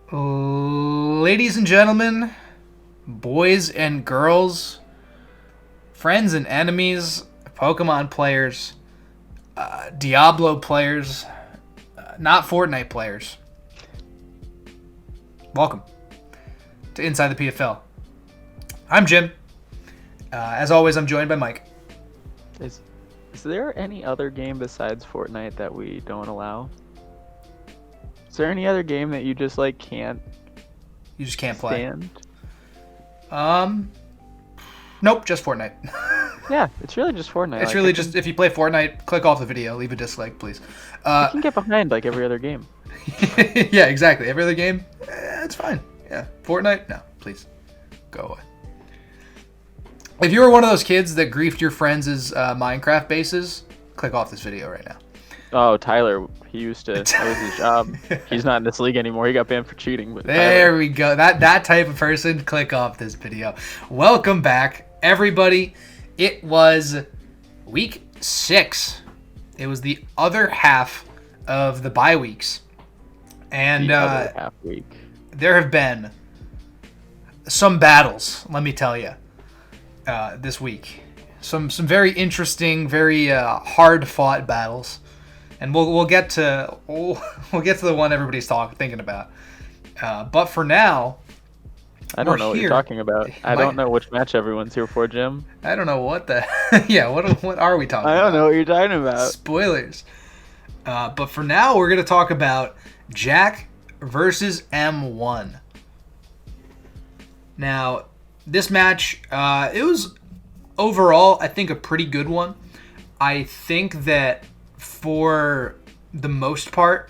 Ladies and gentlemen, boys and girls, friends and enemies, Pokemon players, Diablo players, not Fortnite players. Welcome to Inside the PFL. I'm Jim. As always, I'm joined by Mike. Is there any other game besides Fortnite that we don't allow? Is there any other game that you just can't You just can't play. stand? Nope, just Fortnite. Yeah, it's really just Fortnite. It's really just, if you play Fortnite, click off the video, leave a dislike, please. I can get behind every other game. Yeah, exactly. Every other game, it's fine. Yeah, Fortnite, no, please, go away. If you were one of those kids that griefed your friends' Minecraft bases, click off this video right now. Oh, Tyler, that was his job. He's not in this league anymore. He got banned for cheating. But There we go. That type of person, click off this video. Welcome back, everybody. It was week 6. It was the other half of the bye weeks. And the other half week. There have been some battles, let me tell you, this week. Some very interesting, very hard-fought battles. And we'll get to the one everybody's thinking about. But for now, I don't know what you're talking about. I don't know which match everyone's here for, Jim. I don't know what the yeah. What are we talking about? I don't know what you're talking about. Spoilers. But for now, we're gonna talk about Jack versus M1. Now, this match, it was overall, I think, a pretty good one. I think that for the most part,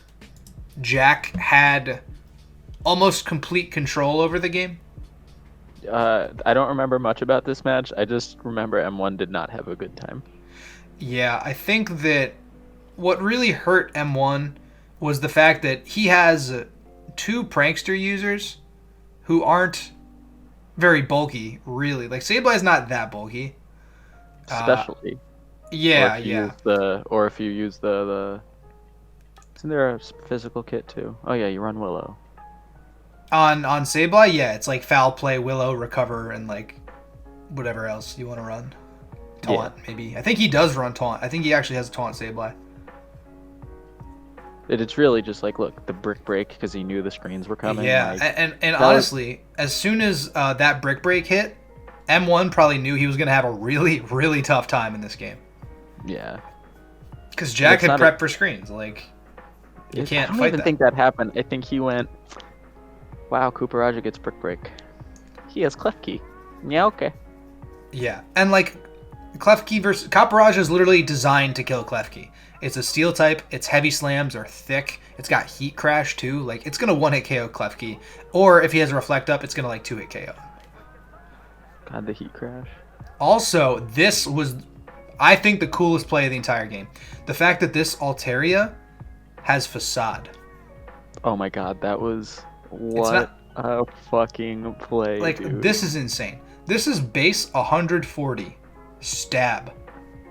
Jack had almost complete control over the game. I don't remember much about this match. I just remember M1 did not have a good time. Yeah, I think that what really hurt M1 was the fact that he has 2 prankster users who aren't very bulky, really. Like, Sableye's not that bulky. Especially. Yeah, Or if you use the... Isn't there a physical kit too? Oh yeah, you run Willow. On Sableye, yeah, it's like foul play, Willow, recover, and like whatever else you want to run. Taunt, maybe. I think he does run taunt. I think he actually has a taunt Sableye. It's really just like, look, the brick break because he knew the screens were coming. Yeah, and honestly, as soon as that brick break hit, M1 probably knew he was going to have a really, really tough time in this game. Yeah. Because Jack had prepped for screens. Like, you can't fight that. I don't even think that happened. I think he went, wow, Kuparaja gets brick break. He has Klefki. Yeah, okay. Yeah, and like, Klefki versus... Kuparaja is literally designed to kill Klefki. It's a steel type, its heavy slams are thick, it's got heat crash too. Like, it's going to 1-hit KO Klefki. Or if he has a reflect up, it's going to like 2-hit KO. God, the heat crash. Also, this was, I think, the coolest play of the entire game. The fact that this Altaria has Facade. Oh my god, that was... What a fucking play, like, dude. This is insane. This is base 140. Stab. I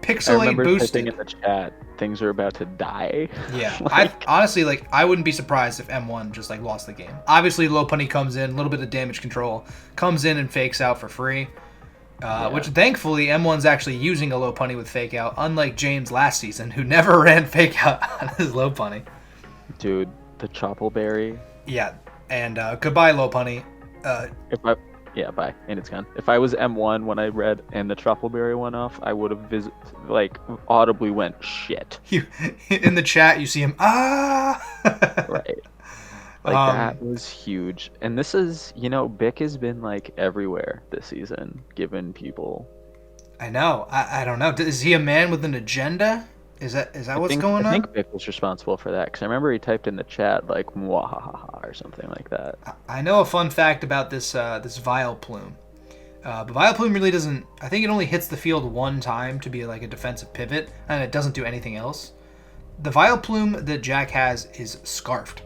Pixelate remember boosted. in the chat, things are about to die. Yeah. Honestly, I wouldn't be surprised if M1 just, lost the game. Obviously, Lopunny comes in, a little bit of damage control, comes in and fakes out for free. Which, thankfully, M1's actually using a Lopunny with fake out, unlike James last season, who never ran fake out on his Lopunny. Dude, the Choppleberry. Yeah. And goodbye, Lopunny. Bye. And it's gone. If I was M1 when I read and the Truffleberry went off, I would have audibly went shit. In the chat, you see him, Right. That was huge. And this is, Bick has been everywhere this season, giving people. I know. I don't know. Is he a man with an agenda? Is that what's going on? I think Bick was responsible for that because I remember he typed in the chat "mwahaha" or something like that. I know a fun fact about this Vileplume. But Vileplume really doesn't. I think it only hits the field one time to be a defensive pivot, and it doesn't do anything else. The Vileplume that Jack has is Scarfed.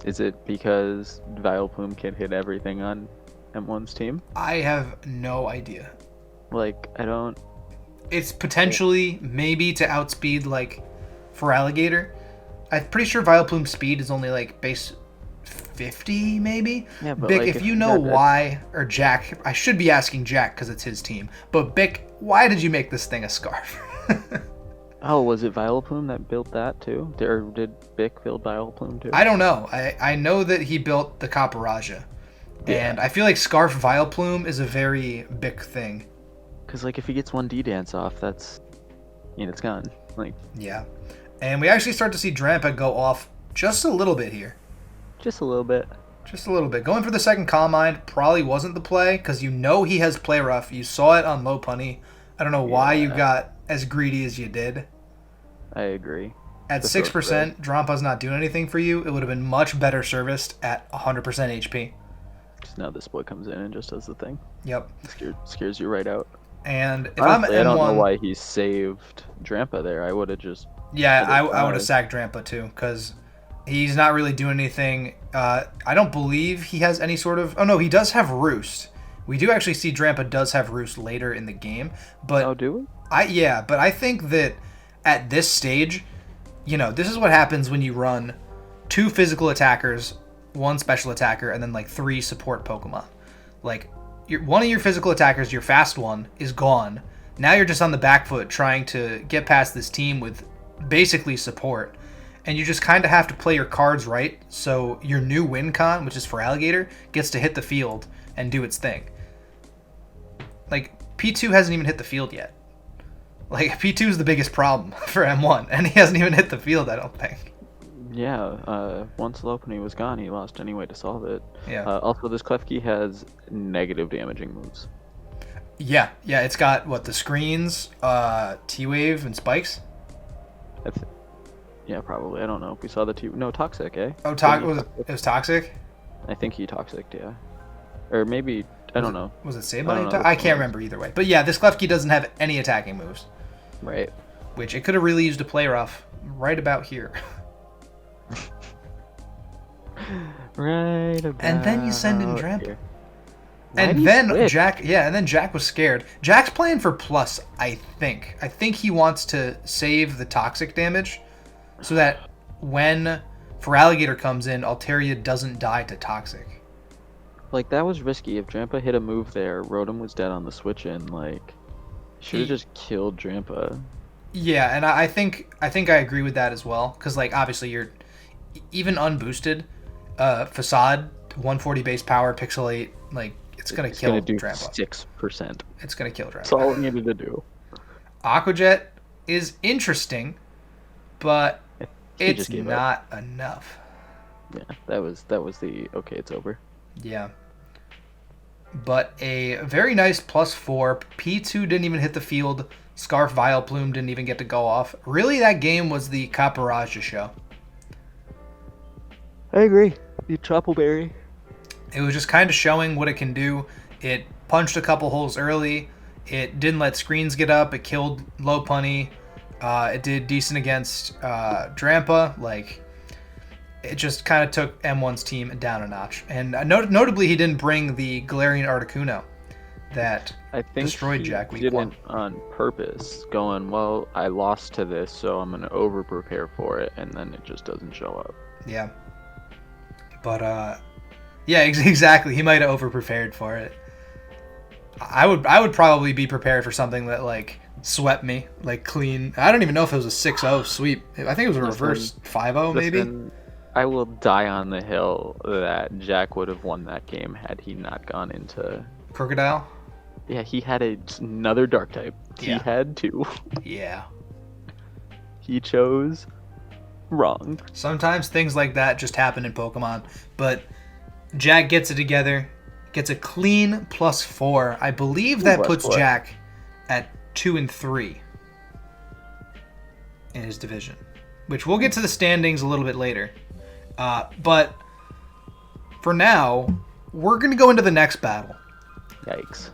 Is it because Vileplume can hit everything on M1's team? I have no idea. I don't... It's potentially maybe to outspeed for Alligator. I'm pretty sure Vileplume's speed is only like base 50, maybe. Yeah, but Bick, like, if you know why, or Jack, I should be asking Jack because it's his team. But Bick, why did you make this thing a scarf? Oh, was it Vileplume that built that too? Or did Bick build Vileplume too? I don't know. I know that he built the Caparaja. Yeah. And I feel like Scarf Vileplume is a very Bick thing. Because, like, if he gets one D-Dance off, that's... it's gone. Like... Yeah. And we actually start to see Drampa go off just a little bit here. Just a little bit. Just a little bit. Going for the second Calm Mind probably wasn't the play, because you know he has Play Rough. You saw it on Low Punny. I don't know why you got as greedy as you did. I agree. At 6%, Drampa's not doing anything for you. It would have been much better serviced at 100% HP. Just now this boy comes in and just does the thing. Yep. Scares you right out. And if Honestly, I'm M1... I don't know why he saved Drampa there. I would have just... Yeah, I would have sacked Drampa too, because he's not really doing anything. I don't believe he has any sort of... Oh, no, he does have Roost. We do actually see Drampa does have Roost later in the game. But oh, do we? But I think that at this stage, this is what happens when you run 2 physical attackers, 1 special attacker, and then like 3 support Pokemon. Like, one of your physical attackers, your fast one, is gone. Now you're just on the back foot trying to get past this team with basically support. And you just kind of have to play your cards right so your new win con, which is for Alligator, gets to hit the field and do its thing. Like, P2 hasn't even hit the field yet. Like, P2 is the biggest problem for M1, and he hasn't even hit the field, I don't think. Yeah, once Lopunny was gone, he lost any way to solve it. Yeah. Also, this Klefki has negative damaging moves. Yeah, it's got, the screens, T-Wave, and spikes? Yeah, probably. I don't know. We saw the No, Toxic, eh? Oh, it was Toxic? I think he Toxic, yeah. Or maybe... I don't know. Was it Sableye? I can't remember either way. But yeah, this Klefki doesn't have any attacking moves. Right. Which it could have really used a Play Rough right about here. Right about and then you send in Drampa. Here. And then Jack was scared. Jack's playing for plus, I think. I think he wants to save the toxic damage so that when Feraligatr comes in, Altaria doesn't die to toxic. Like, that was risky. If Drampa hit a move there, Rotom was dead on the switch in. Like, should have just killed Drampa. Yeah, and I think I agree with that as well. Because, like, obviously you're even unboosted. Facade, 140 base power, Pixel 8, like, it's going to kill Drampa. 6%. It's going to kill Drampa. That's all it needed to do. Aquajet is interesting, but it's not enough. Yeah, that was the okay, it's over. Yeah. But a very nice +4. P2 didn't even hit the field. Scarf Vileplume didn't even get to go off. Really, that game was the Caparaja show. I agree. The Troppleberry. It was just kind of showing what it can do. It punched a couple holes early. It didn't let screens get up. It killed Low Punny. It did decent against Drampa. Like, it just kind of took M1's team down a notch. And notably, he didn't bring the Galarian Articuno that destroyed Jack week 1. On purpose, going, well, I lost to this, so I'm going to over-prepare for it, and then it just doesn't show up. Yeah. But, yeah, exactly. He might have over-prepared for it. I would probably be prepared for something that, like, swept me, like, clean. I don't even know if it was a 6-0 sweep. I think it was a reverse 5-0, maybe. I will die on the hill that Jack would have won that game had he not gone into... Crocodile? Yeah, he had another dark type. Yeah. He had 2. Yeah. He chose wrong. Sometimes things like that just happen in Pokemon, but Jack gets it together, gets a clean +4. I believe that puts Jack at 2 and 3 in his division, which we'll get to the standings a little bit later. But for now, we're going to go into the next battle. Yikes.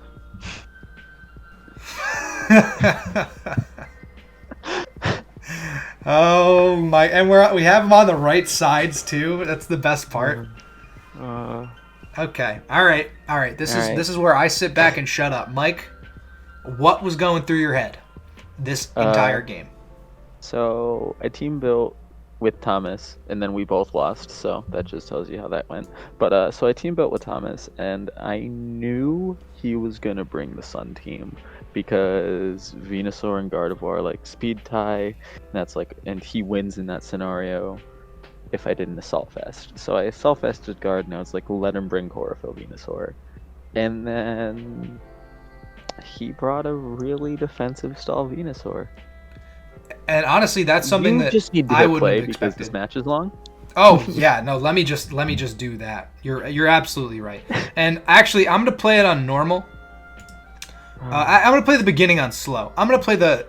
Oh my! And we have them on the right sides too. That's the best part. Okay. All right. This is where I sit back and shut up, Mike. What was going through your head this entire game? So I team built with Thomas, and then we both lost, so that just tells you how that went. But so I team built with Thomas, and I knew he was gonna bring the Sun team because Venusaur and Gardevoir are like speed tie, and that's like, and he wins in that scenario if I didn't Assault Fest. So I Assault Fested Guard, and I was like, let him bring Chlorophyll Venusaur. And then he brought a really defensive style Venusaur. And honestly, that's something that just need to I hit wouldn't play have because expected. this match is long. Oh yeah, no. Let me just do that. You're absolutely right. And actually, I'm gonna play it on normal. I'm gonna play the beginning on slow. I'm gonna play the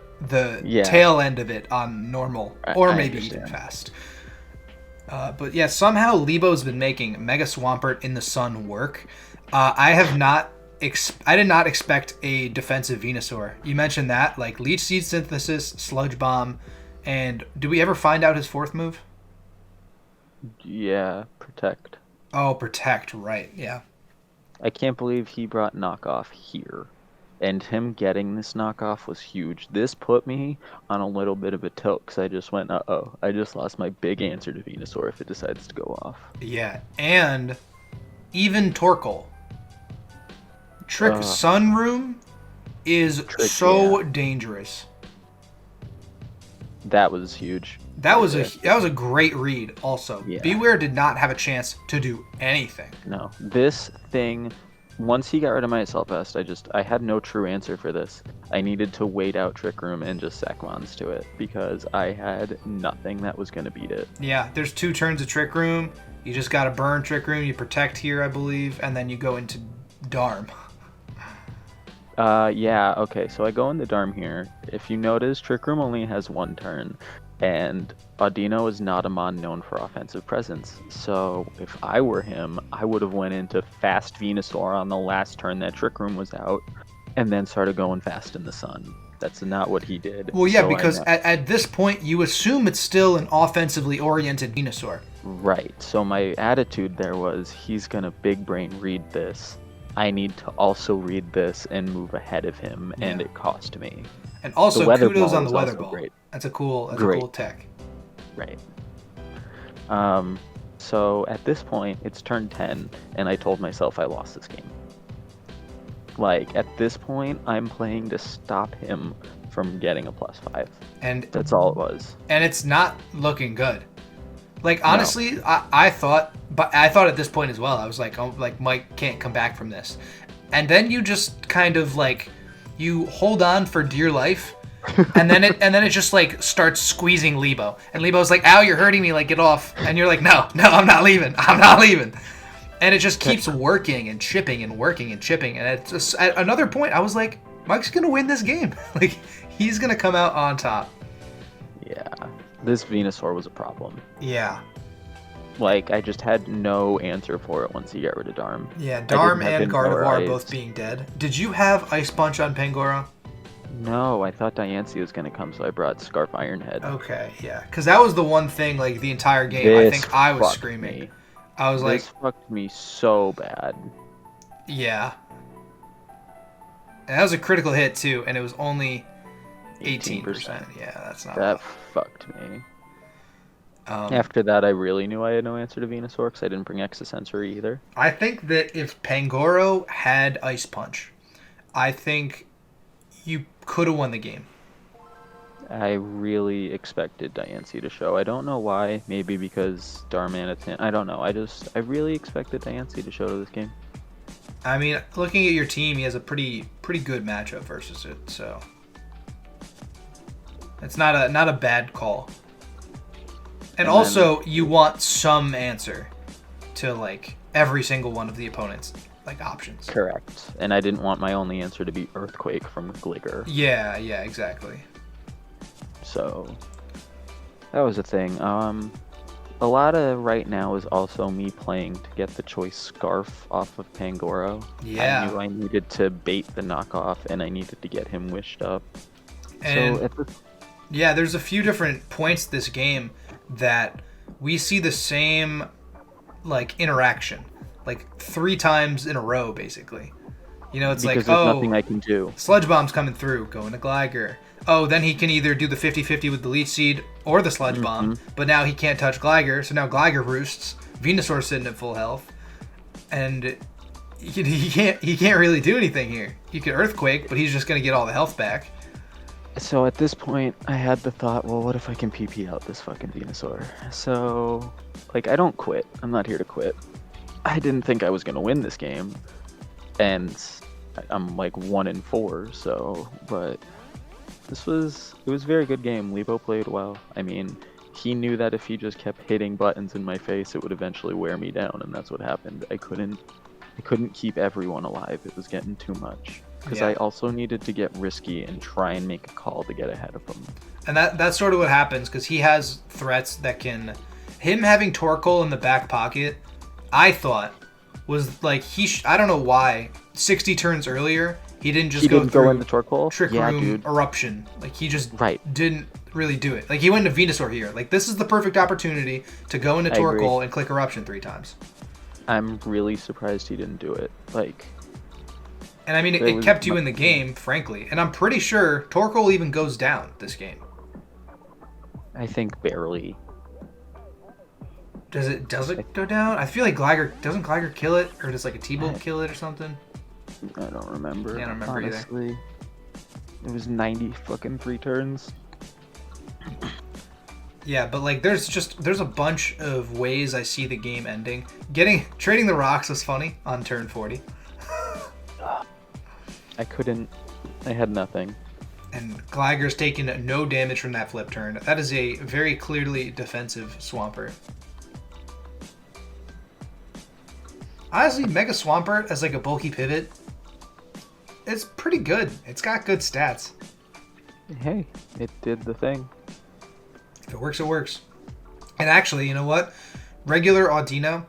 Yeah. tail end of it on normal, or I maybe even fast. But yeah, somehow Lebo's been making Mega Swampert in the Sun work. I have not. I did not expect a defensive Venusaur. You mentioned that, like Leech Seed Synthesis, Sludge Bomb, and do we ever find out his fourth move? Yeah, Protect. Oh, Protect, right, yeah. I can't believe he brought Knockoff here. And him getting this knockoff was huge. This put me on a little bit of a tilt because I just went, uh-oh, I just lost my big answer to Venusaur if it decides to go off. Yeah, and even Torkoal. Trick Sunroom is so dangerous. That was huge. That was a great read also. Yeah. Beware did not have a chance to do anything. No. This thing, once he got rid of my Assault Vest, I had no true answer for this. I needed to wait out Trick Room and just sack Mons to it because I had nothing that was going to beat it. Yeah, there's 2 turns of Trick Room. You just got to burn Trick Room, you protect here, I believe, and then you go into Darm. Yeah, okay, so I go in the Darm here. If you notice, Trick Room only has 1 turn, and Audino is not a mon known for offensive presence. So if I were him, I would have went into fast Venusaur on the last turn that Trick Room was out, and then started going fast in the Sun. That's not what he did. Well, yeah, so because at this point, you assume it's still an offensively oriented Venusaur. Right, so my attitude there was, he's gonna big brain read this. I need to also read this and move ahead of him, and it cost me. And also, kudos on the Weather Ball. Ball. That's a cool tech. Right. So at this point, it's turn 10, and I told myself I lost this game. Like, at this point, I'm playing to stop him from getting a +5. And that's all it was. And it's not looking good. Like, honestly, no. I thought at this point as well, I was like, oh, like Mike can't come back from this. And then you just kind of like, you hold on for dear life, and then it just like starts squeezing Lebo. And Lebo's like, ow, you're hurting me, like get off. And you're like, no, I'm not leaving. And it just keeps working and chipping and working and chipping. And it's just, at another point, I was like, Mike's gonna win this game. Like, he's gonna come out on top. Yeah. This Venusaur was a problem. Yeah. Like, I just had no answer for it once he got rid of Darm. Yeah, Darm and Gardevoir both being dead. Did you have Ice Punch on Pangoro? No, I thought Diancie was going to come, so I brought Scarf Ironhead. Okay, yeah. Because that was the one thing, like, the entire game, I think I was screaming. Me. I was like... This fucked me so bad. Yeah. And that was a critical hit, too, and it was only 18%. Yeah, that's not That fucked me. After that, I really knew I had no answer to Venusaur because I didn't bring Exosensory either. I think that if Pangoro had Ice Punch, I think you could have won the game. I really expected Diancie to show. I don't know why. Maybe because Darmanitan. I don't know. I really expected Diancie to show to this game. I mean, looking at your team, he has a pretty good matchup versus it, so it's not a bad call. And also, you want some answer to, like, every single one of the opponent's, like, options. Correct. And I didn't want my only answer to be Earthquake from Gligar. Yeah, exactly. So, that was a thing. A lot of right now is also me playing to get the choice Scarf off of Pangoro. Yeah. I knew I needed to bait the knockoff, and I needed to get him wished up. And yeah, there's a few different points this game that we see the same, like, interaction, like 3 times in a row, basically. You know, it's because there's nothing I can do. Sludge Bomb's coming through, going to Gligar. oh, then he can either do the 50-50 with the Leech Seed or the Sludge Bomb, but now he can't touch Gligar, so now Gligar roosts. Venusaur's sitting at full health, and he can't really do anything here. He could Earthquake, but he's just going to get all the health back. So at this point, I had the thought, well, what if I can PP out this fucking Venusaur? So, like, I don't quit. I'm not here to quit. I didn't think I was going to win this game, and I'm like 1-4, so, but it was a very good game. Lebo played well. I mean, he knew that if he just kept hitting buttons in my face, it would eventually wear me down, and that's what happened. I couldn't keep everyone alive. It was getting too much. Because I also needed to get risky and try and make a call to get ahead of him. And that's sort of what happens, because he has threats that can... Him having Torkoal in the back pocket, I thought, was like... I don't know why, 60 turns earlier, he didn't just go into Torkoal? Trick Room, Eruption. Like, he just didn't really do it. Like, he went into Venusaur here. Like, this is the perfect opportunity to go into Torkoal and click Eruption 3 times. I'm really surprised he didn't do it. Like... And I mean, it kept you in the game, frankly. And I'm pretty sure Torkoal even goes down this game. I think barely. Does it go down? I feel like doesn't Gligar kill it? Or does like a T-Bolt kill it or something? I don't remember. Yeah, I don't remember honestly. Either. It was 90 fucking 3 turns. Yeah, but like there's a bunch of ways I see the game ending. Trading the rocks was funny on turn 40. I had nothing. And Gligar's taken no damage from that flip turn. That is a very clearly defensive Swampert. Honestly, Mega Swampert as like a bulky pivot, it's pretty good. It's got good stats. Hey, it did the thing. If it works, it works. And actually, you know what? Mega Audino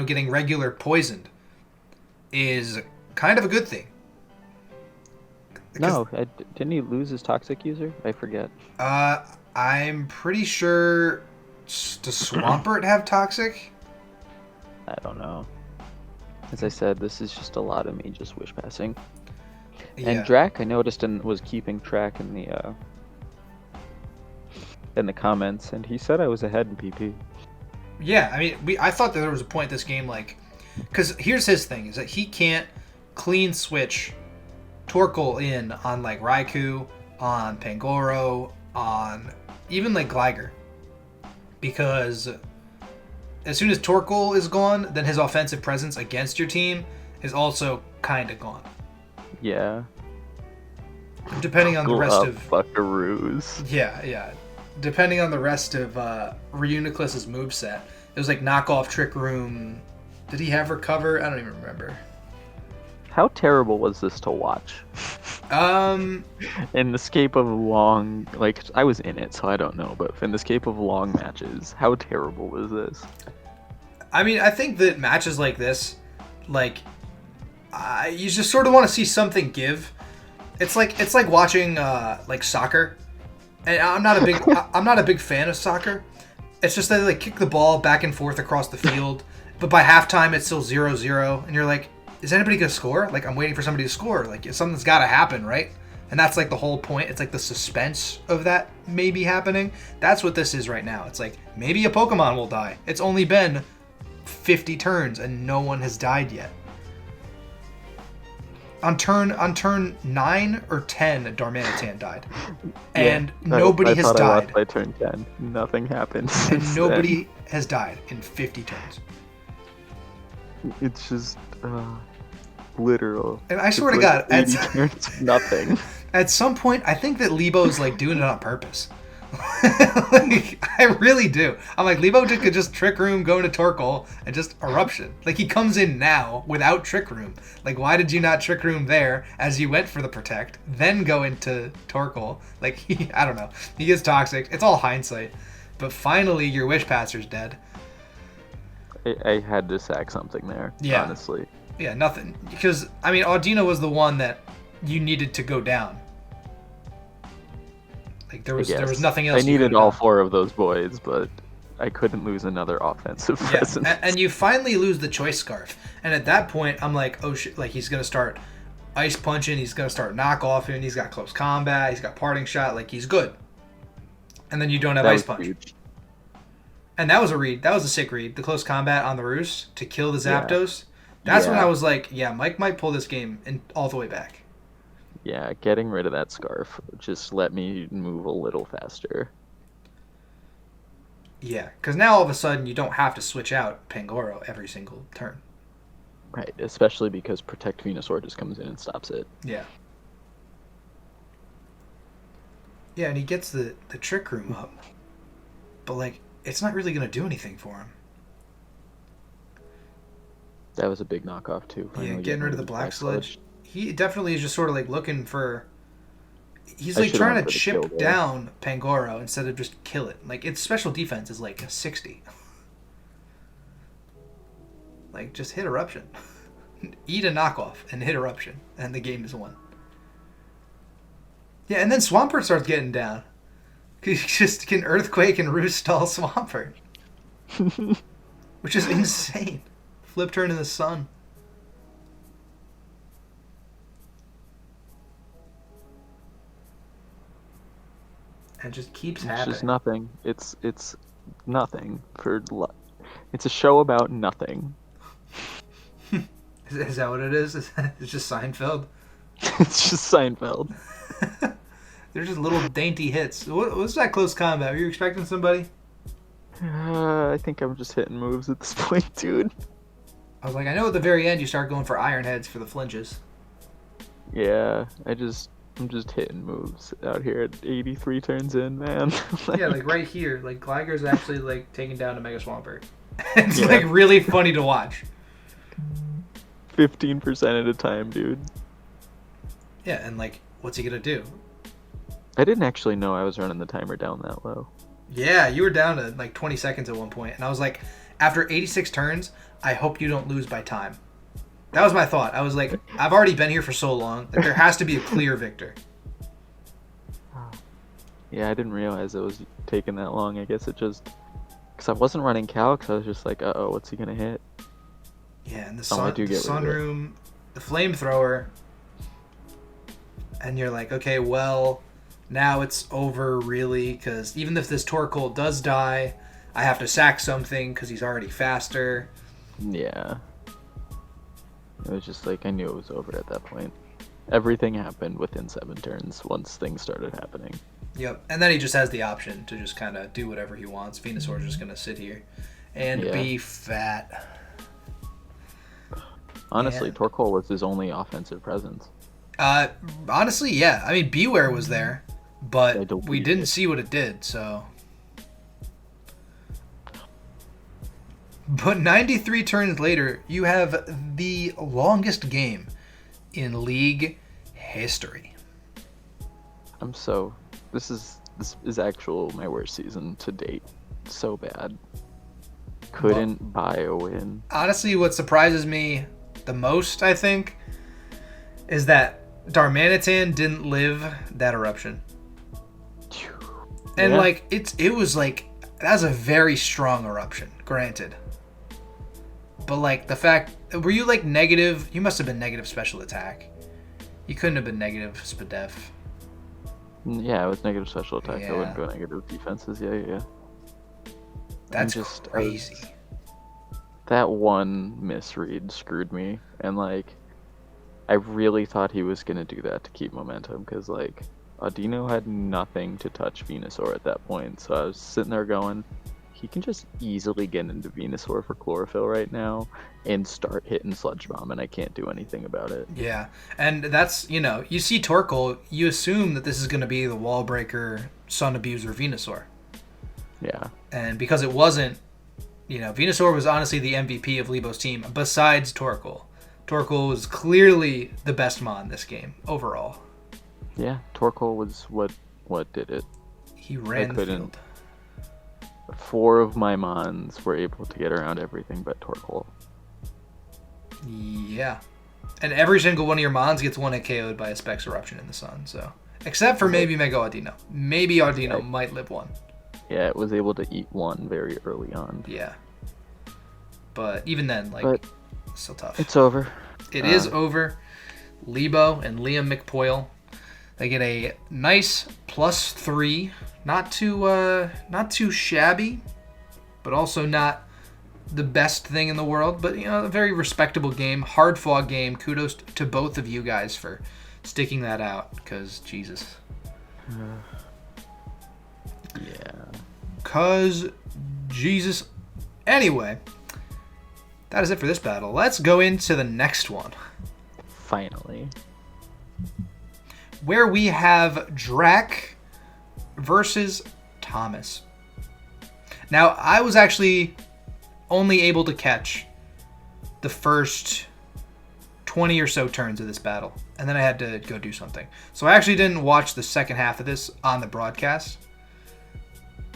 getting regular poisoned is kind of a good thing. No, didn't he lose his toxic user? I forget. I'm pretty sure. Does Swampert have toxic? I don't know. As I said, this is just a lot of me just wish passing. Yeah. And Drac, I noticed, was keeping track in the comments, and he said I was ahead in PP. Yeah, I mean, I thought that there was a point this game, like, because here's his thing, is that he can't clean switch Torkoal in on, like, Raikou, on Pangoro, on even, like, Gligar. Because as soon as Torkoal is gone, then his offensive presence against your team is also kind of gone. Yeah. Depending on the rest of... Buckaroos. Yeah. Depending on the rest of Reuniclus's moveset. It was like knockoff Trick Room. Did he have Recover? I don't even remember. How terrible was this to watch? In the scape of long, like, I was in it, so I don't know, but in the scape of long matches, how terrible was this? I mean, I think that matches like this, like, you just sort of want to see something give. It's like watching like soccer, and I'm not a big fan of soccer. It's just that they like kick the ball back and forth across the field, but by halftime it's still 0-0, and you're like, is anybody gonna score? Like, I'm waiting for somebody to score. Like, something's got to happen, right? And that's like the whole point. It's like the suspense of that maybe happening. That's what this is right now. It's like maybe a Pokemon will die. It's only been 50 turns and no one has died yet. On turn 9 or 10, Darmanitan died, and nobody has died. I lost by turn 10. Nothing happened. And nobody has died in 50 turns. It's just literal. And I swear to God, turns, nothing. At some point, I think that Lebo's like doing it on purpose. Like, I really do. I'm like, Lebo could just Trick Room, go into Torkoal, and just Eruption. Like, he comes in now without Trick Room. Like, why did you not Trick Room there as you went for the Protect, then go into Torkoal? Like, I don't know. He gets Toxic. It's all hindsight. But finally, your Wish Passer's dead. I had to sack something there, honestly. Yeah, nothing. Because, I mean, Audino was the one that you needed to go down. Like, there was nothing else. I needed all 4 of those boys, but I couldn't lose another offensive presence. And you finally lose the Choice Scarf. And at that point, I'm like, oh shit, like, he's going to start ice punching. He's going to start knockoffing. He's got close combat. He's got parting shot. Like, he's good. And then you don't have That ice was punch. huge. And that was a read. That was a sick read. The close combat on the Roost to kill the Zapdos. That's when Yeah. I was like, yeah, Mike might pull this game all the way back. Yeah, getting rid of that scarf just let me move a little faster. Yeah, because now all of a sudden you don't have to switch out Pangoro every single turn. Right, especially because Protect Venusaur just comes in and stops it. Yeah. Yeah, and he gets the Trick Room up. But, like, it's not really going to do anything for him. That was a big knockoff, too. Yeah, Finally getting rid of the Black Sludge. He definitely is just sort of, like, looking for... He's, like, trying to chip down Pangoro instead of just kill it. Like, its special defense is, like, 60. Like, just hit Eruption. Eat a knockoff and hit Eruption, and the game is won. Yeah, and then Swampert starts getting down. He just can Earthquake and Roost stall Swampert. Which is insane. Flip turn in the sun. And it just keeps happening. It's just nothing. It's nothing. It's a show about nothing. Is that what it is? It's just Seinfeld? It's just Seinfeld. They're just little dainty hits. What's that close combat? Were you expecting somebody? I think I'm just hitting moves at this point, dude. I was like, I know at the very end you start going for Iron Heads for the flinches. Yeah, I'm just hitting moves out here at 83 turns in, man. Yeah, like right here. Like, Gligar's actually, like, taking down a Mega Swampert. It's, like, really funny to watch. 15% at a time, dude. Yeah, and, like, what's he gonna do? I didn't actually know I was running the timer down that low. Yeah, you were down to, like, 20 seconds at one point. And I was like, after 86 turns, I hope you don't lose by time. That was my thought. I was like, I've already been here for so long. Like, there has to be a clear victor. Yeah, I didn't realize it was taking that long. I guess it just... Because I wasn't running Calc, so I was just like, uh-oh, what's he going to hit? Yeah, and the Sunroom, Sunroom, the Flamethrower. And you're like, okay, well, now it's over, really, because even if this Torkoal does die, I have to sack something because he's already faster. Yeah. It was just like, I knew it was over at that point. Everything happened within 7 turns once things started happening. Yep, and then he just has the option to just kind of do whatever he wants. Venusaur's just going to sit here and be fat. Honestly, Torkoal was his only offensive presence. Honestly, yeah. I mean, Beware was there, but we didn't see what it did, so... But 93 turns later, you have the longest game in League history. This is actual my worst season to date. So bad. Couldn't buy a win. Honestly, what surprises me the most, I think, is that Darmanitan didn't live that eruption. And like it was like that was a very strong eruption, granted. But like the fact, were you like negative? You must have been negative special attack. You couldn't have been negative Spadef. Yeah, it was negative special attack. Yeah. I wouldn't go negative defenses. Yeah. That's just crazy. That one misread screwed me, and like, I really thought he was gonna do that to keep momentum, because like, Audino had nothing to touch Venusaur at that point, so I was sitting there going, he can just easily get into Venusaur for Chlorophyll right now and start hitting Sludge Bomb, and I can't do anything about it. Yeah, and that's, you see Torkoal, you assume that this is going to be the Wall Breaker, Sun Abuser Venusaur. Yeah. And because it wasn't, Venusaur was honestly the MVP of Lebo's team, besides Torkoal. Torkoal was clearly the best Mon this game, overall. Yeah, Torkoal was what did it. He ran the field. 4 of my Mons were able to get around everything but Torkoal. Yeah. And every single one of your Mons gets one hit KO'd by a Specs Eruption in the sun, so. Except for maybe Mega Audino. Maybe Audino might live one. Yeah, it was able to eat one very early on. Yeah. But even then, still tough. It's over. It is over. Lebo and Liam McPoyle. They get a nice +3. Not too shabby, but also not the best thing in the world. But a very respectable game, hard fought game. Kudos to both of you guys for sticking that out. Because Jesus. Yeah. Cause Jesus. Anyway, that is it for this battle. Let's go into the next one. Finally. Where we have Drac versus Thomas. Now, I was actually only able to catch the first 20 or so turns of this battle, and then I had to go do something. So I actually didn't watch the second half of this on the broadcast.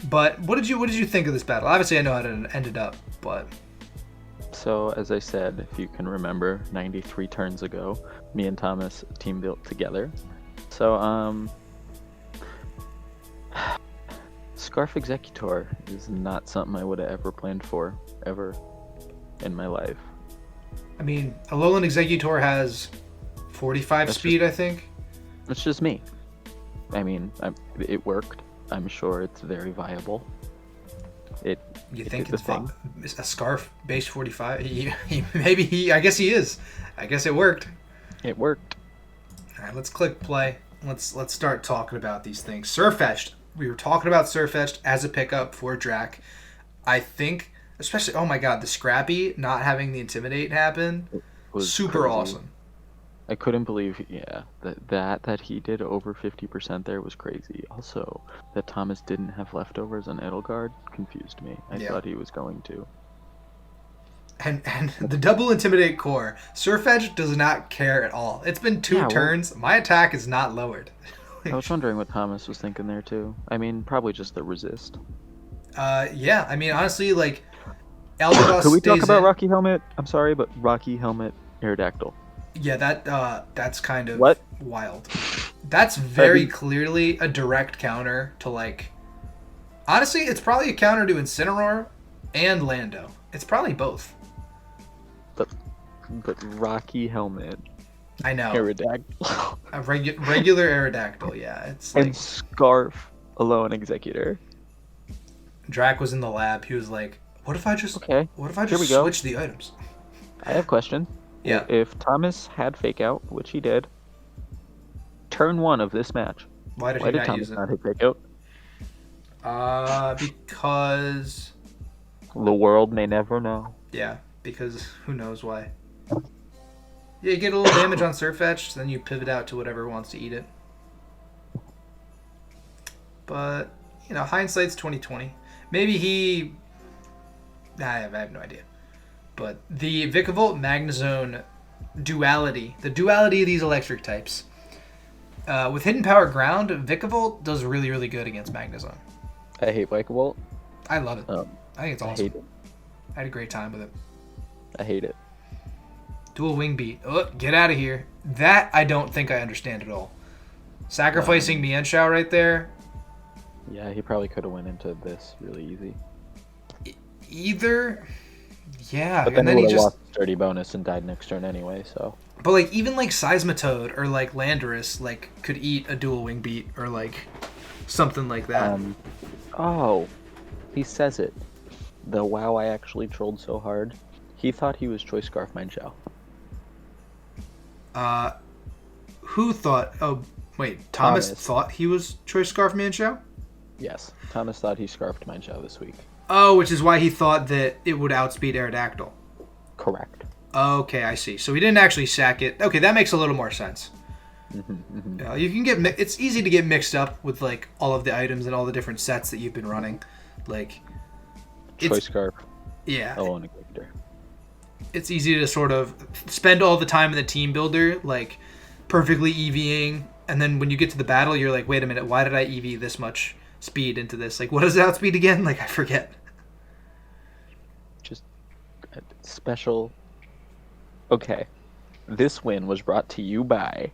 But what did you think of this battle? Obviously, I know how it ended up, but So, as I said, if you can remember, 93 turns ago, me and Thomas team built together. So, Scarf Executor is not something I would have ever planned for, ever, in my life. I mean, Alolan Executor has 45 That's speed, I think. It's just me. I mean, it worked. I'm sure it's very viable. You think did it's the thing. a Scarf base 45? I guess he is. I guess it worked. It worked. All right, let's click play. Let's start talking about these things. Surfetched. We were talking about Surfetched as a pickup for Drac. I think, especially, oh my god, the Scrappy not having the Intimidate happen, Was super crazy. awesome. I couldn't believe, that he did over 50% there was crazy. Also, that Thomas didn't have leftovers on Edelgard confused me. I Yeah. thought he was going to. And the double Intimidate core, Surfetched does not care at all. It's been two Yeah, well- turns. My attack is not lowered. I was wondering what Thomas was thinking there too. I mean, probably just the resist. Yeah, I mean, honestly, like, Eldegoss Could we talk stays about in. Rocky Helmet? I'm sorry, but Rocky Helmet Aerodactyl. Yeah, that's kind of What? wild. That's very mean- clearly a direct counter to, like... Honestly, it's probably a counter to Incineroar and Lando. It's probably both. But Rocky Helmet I know. Aerodactyl A regular Aerodactyl, yeah. It's like... and Scarf Alone Executor. Drac was in the lab. He was like, what if I just Okay, What if I here we just go. switch the items? I have a question. Yeah. If Thomas had Fake Out, which he did, turn 1 of this match, Why did why he did not Thomas use it? not hit Fake Out? Because... The world may never know. Yeah, because who knows why. Yeah, you get a little damage on Surfetch, then you pivot out to whatever wants to eat it. But, hindsight's 2020. Maybe he... I have no idea. But the Vikavolt Magnezone duality, the duality of these electric types, with Hidden Power Ground, Vikavolt does really, really good against Magnezone. I hate Vikavolt. I love it. Um, I think it's I awesome. hate it. I had a great time with it. I hate it. Dual Wing Beat. Oh, get out of here. That I don't think I understand at all. Sacrificing Mienshao right there. Yeah, he probably could have went into this really easy. Either... Yeah, But then, and then he he would have just... lost his dirty bonus and died next turn anyway, so... But, like, even, like, Seismitoad or, like, Landorus, like, could eat a Dual Wing Beat or, like, something like that. Oh, he says it. The wow I actually trolled so hard. He thought he was Choice Scarf Mineshaw. Who thought... Oh, wait. Thomas thought he was Choice Scarf Mienshao? Yes, Thomas thought he scarfed Mineshaw this week. Oh, which is why he thought that it would outspeed Aerodactyl. Correct. Okay, I see. So he didn't actually sack it. Okay, that makes a little more sense. You can get... It's easy to get mixed up with, like, all of the items and all the different sets that you've been running. Like... Choice Scarf. Yeah. Oh, and a character. It's easy to sort of spend all the time in the team builder, like, perfectly EVing, and then when you get to the battle, you're like, wait a minute, why did I EV this much speed into this? Like, what is outspeed again? Like, I forget. Just a special... Okay. This win was brought to you by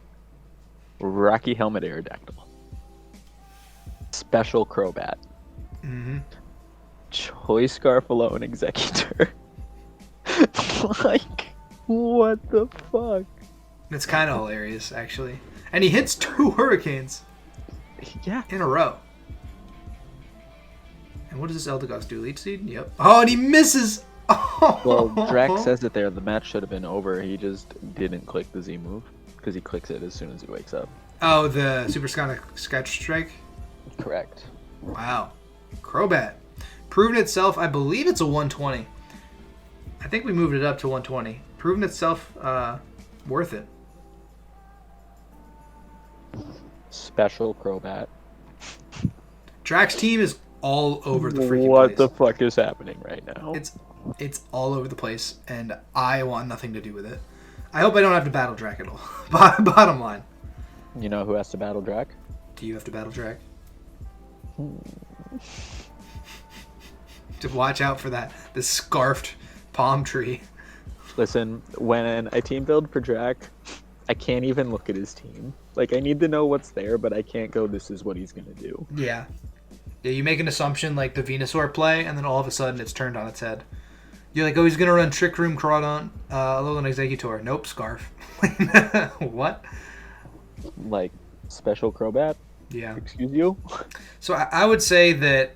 Rocky Helmet Aerodactyl. Special Crobat. Mm-hmm. Choice Scarf Alone Executor. Like, what the fuck? It's kind of hilarious, actually. And he hits 2 hurricanes Yeah. in a row. And what does this Eldegoss do? Lead seed? Yep. Oh, and he misses! Oh. Well, Drax says it there. The match should have been over. He just didn't click the Z move because he clicks it as soon as he wakes up. Oh, the Super Sketch Strike? Correct. Wow. Crobat. Proven itself, I believe it's a 120. I think we moved it up to 120. Proven itself worth it. Special Crobat. Drax team is all over the freaking What place. the fuck is happening right now? It's all over the place, and I want nothing to do with it. I hope I don't have to battle Drac at all. Bottom line. You know who has to battle Drac? Do you have to battle Drac? To watch out for this scarfed palm tree. Listen, when I team build for Drac, I can't even look at his team. Like, I need to know what's there, but I can't go, this is what he's gonna do. Yeah. Yeah, you make an assumption like the Venusaur play, and then all of a sudden it's turned on its head. You're like, oh, he's going to run Trick Room, Crawdon, Alolan Executor. Nope, Scarf. What? Like, Special Crobat? Yeah. Excuse you? So I would say that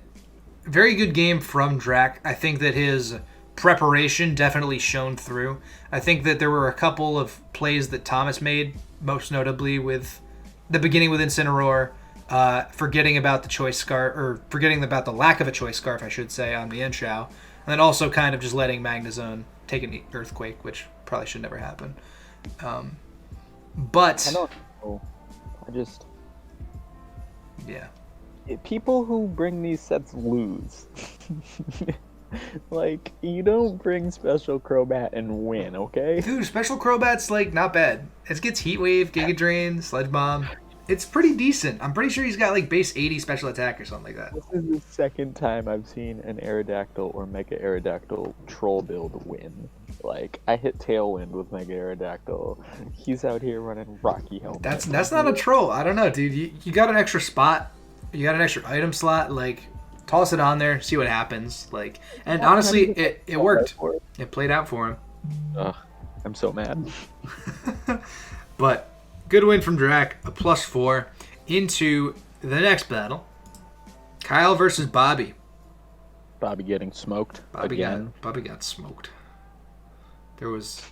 very good game from Drac. I think that his preparation definitely shone through. I think that there were a couple of plays that Thomas made, most notably with the beginning with Incineroar, forgetting about the choice scarf, or forgetting about the lack of a choice scarf, I should say, on the Enshao. And then also kind of just letting Magnezone take an Earthquake, which probably should never happen. But... I don't know. Yeah. People who bring these sets lose. Like, you don't bring Special Crobat and win, okay? Dude, Special Crobat's, like, not bad. It gets Heat Wave, Giga Drain, Sledge Bomb. It's pretty decent. I'm pretty sure he's got, like, base 80 special attack or something like that. This is the second time I've seen an Aerodactyl or Mega Aerodactyl troll build win. Like, I hit Tailwind with Mega Aerodactyl. He's out here running Rocky Helmet. That's not a troll. I don't know, dude. You got an extra spot. You got an extra item slot. Like, toss it on there, see what happens. Like, and honestly, it worked. It played out for him. Ugh, I'm so mad. But good win from Drac, a +4 into the next battle. Kyle versus Bobby. Bobby getting smoked again. Bobby got smoked. There was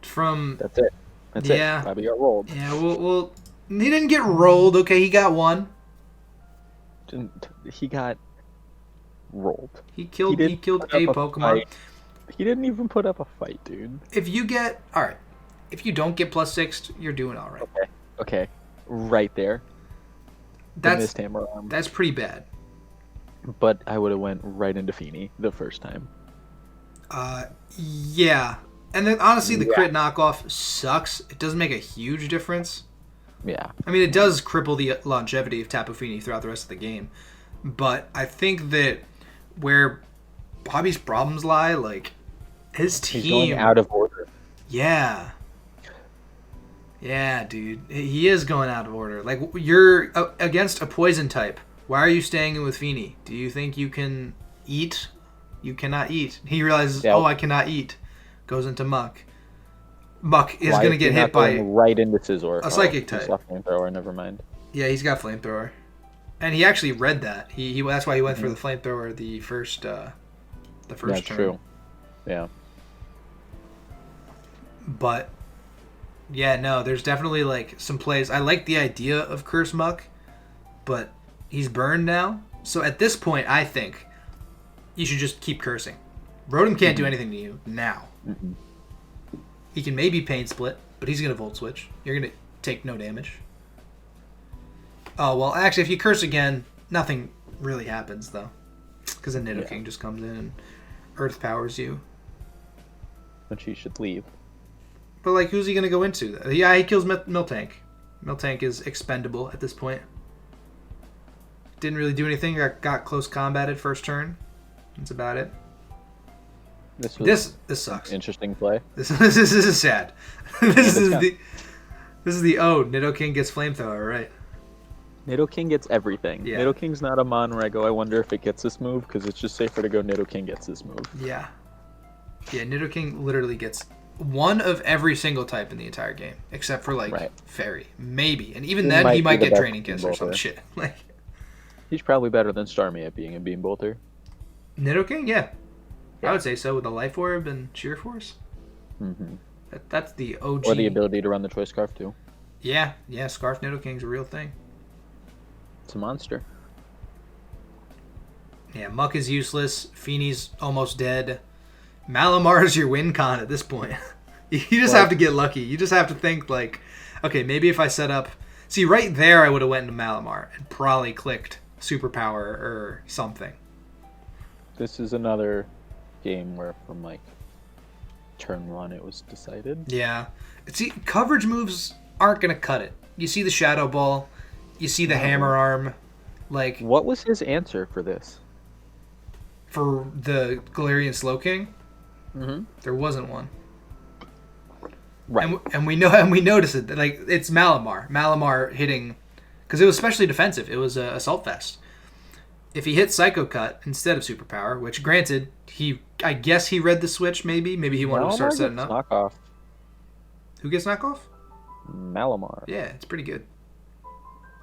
from. That's it. That's it. Bobby got rolled. Yeah, well, he didn't get rolled. Okay, he got one. He got rolled. He killed a Pokemon. He didn't even put up a fight, dude. If you don't get +6, you're doing all right. Okay. Right there. That's Hammer Arm. That's pretty bad. But I would have went right into Feeny the first time. Yeah. And then honestly, the crit knockoff sucks. It doesn't make a huge difference. Yeah. I mean, it does cripple the longevity of Tapu Fini throughout the rest of the game. But I think that where Bobby's problems lie, like, his team... He's going out of order. Yeah. Yeah, dude. He is going out of order. Like, you're against a poison type. Why are you staying in with Fini? Do you think you can eat? You cannot eat. He realizes, I cannot eat. Goes into Muck. Muck is going to get hit by right into Scizor. A psychic type. Flamethrower, never mind. Yeah, he's got flamethrower, and he actually read that. He that's why he went for the flamethrower the first turn. That's true. Yeah. But yeah, no, there's definitely like some plays. I like the idea of Curse Muck, but he's burned now. So at this point, I think you should just keep cursing. Rotom can't do anything to you now. Mm-hmm. He can maybe Pain Split, but he's going to Volt Switch. You're going to take no damage. Oh, well, actually, if you curse again, nothing really happens, though. Because then Nidoking just comes in and Earth powers you. But she should leave. But, like, who's he going to go into? Yeah, he kills Miltank. Miltank is expendable at this point. Didn't really do anything. Got close combated first turn. That's about it. This sucks. Interesting play. This is sad. This is the Nidoking gets flamethrower, right? Nidoking gets everything. Yeah. Nidoking's not a Monrego. I wonder if it gets this move because it's just safer to go Nidoking gets this move. Yeah. Yeah, Nidoking literally gets one of every single type in the entire game, except for like fairy, maybe, and even He then he might might be the get best training kiss or some bolter. shit. Like He's probably better than Starmie at being a beam bolter. Nidoking, yeah, Yeah. I would say so with the Life Orb and Sheer Force. Mm-hmm. That's the OG. Or the ability to run the Choice Scarf too. Yeah, Scarf Nidoking's a real thing. It's a monster. Yeah, Muck is useless. Feeney's almost dead. Malamar is your win con at this point. You just have to get lucky. You just have to think like, okay, maybe if I set up... See, right there I would have went into Malamar and probably clicked Superpower or something. This is another game where from like turn 1 it was decided. Yeah. See, coverage moves aren't going to cut it. You see the Shadow Ball. You see the Hammer Arm. Like, what was his answer for this? For the Galarian Slowking? Mm-hmm. There wasn't one. Right. And we know, and we notice it. Like, it's Malamar hitting, because it was specially defensive. It was Assault Vest. If he hit Psycho Cut instead of Superpower, which granted, I guess he read the switch. Maybe he wanted to start setting up. Knockoff. Who gets knockoff? Malamar. Yeah, it's pretty good.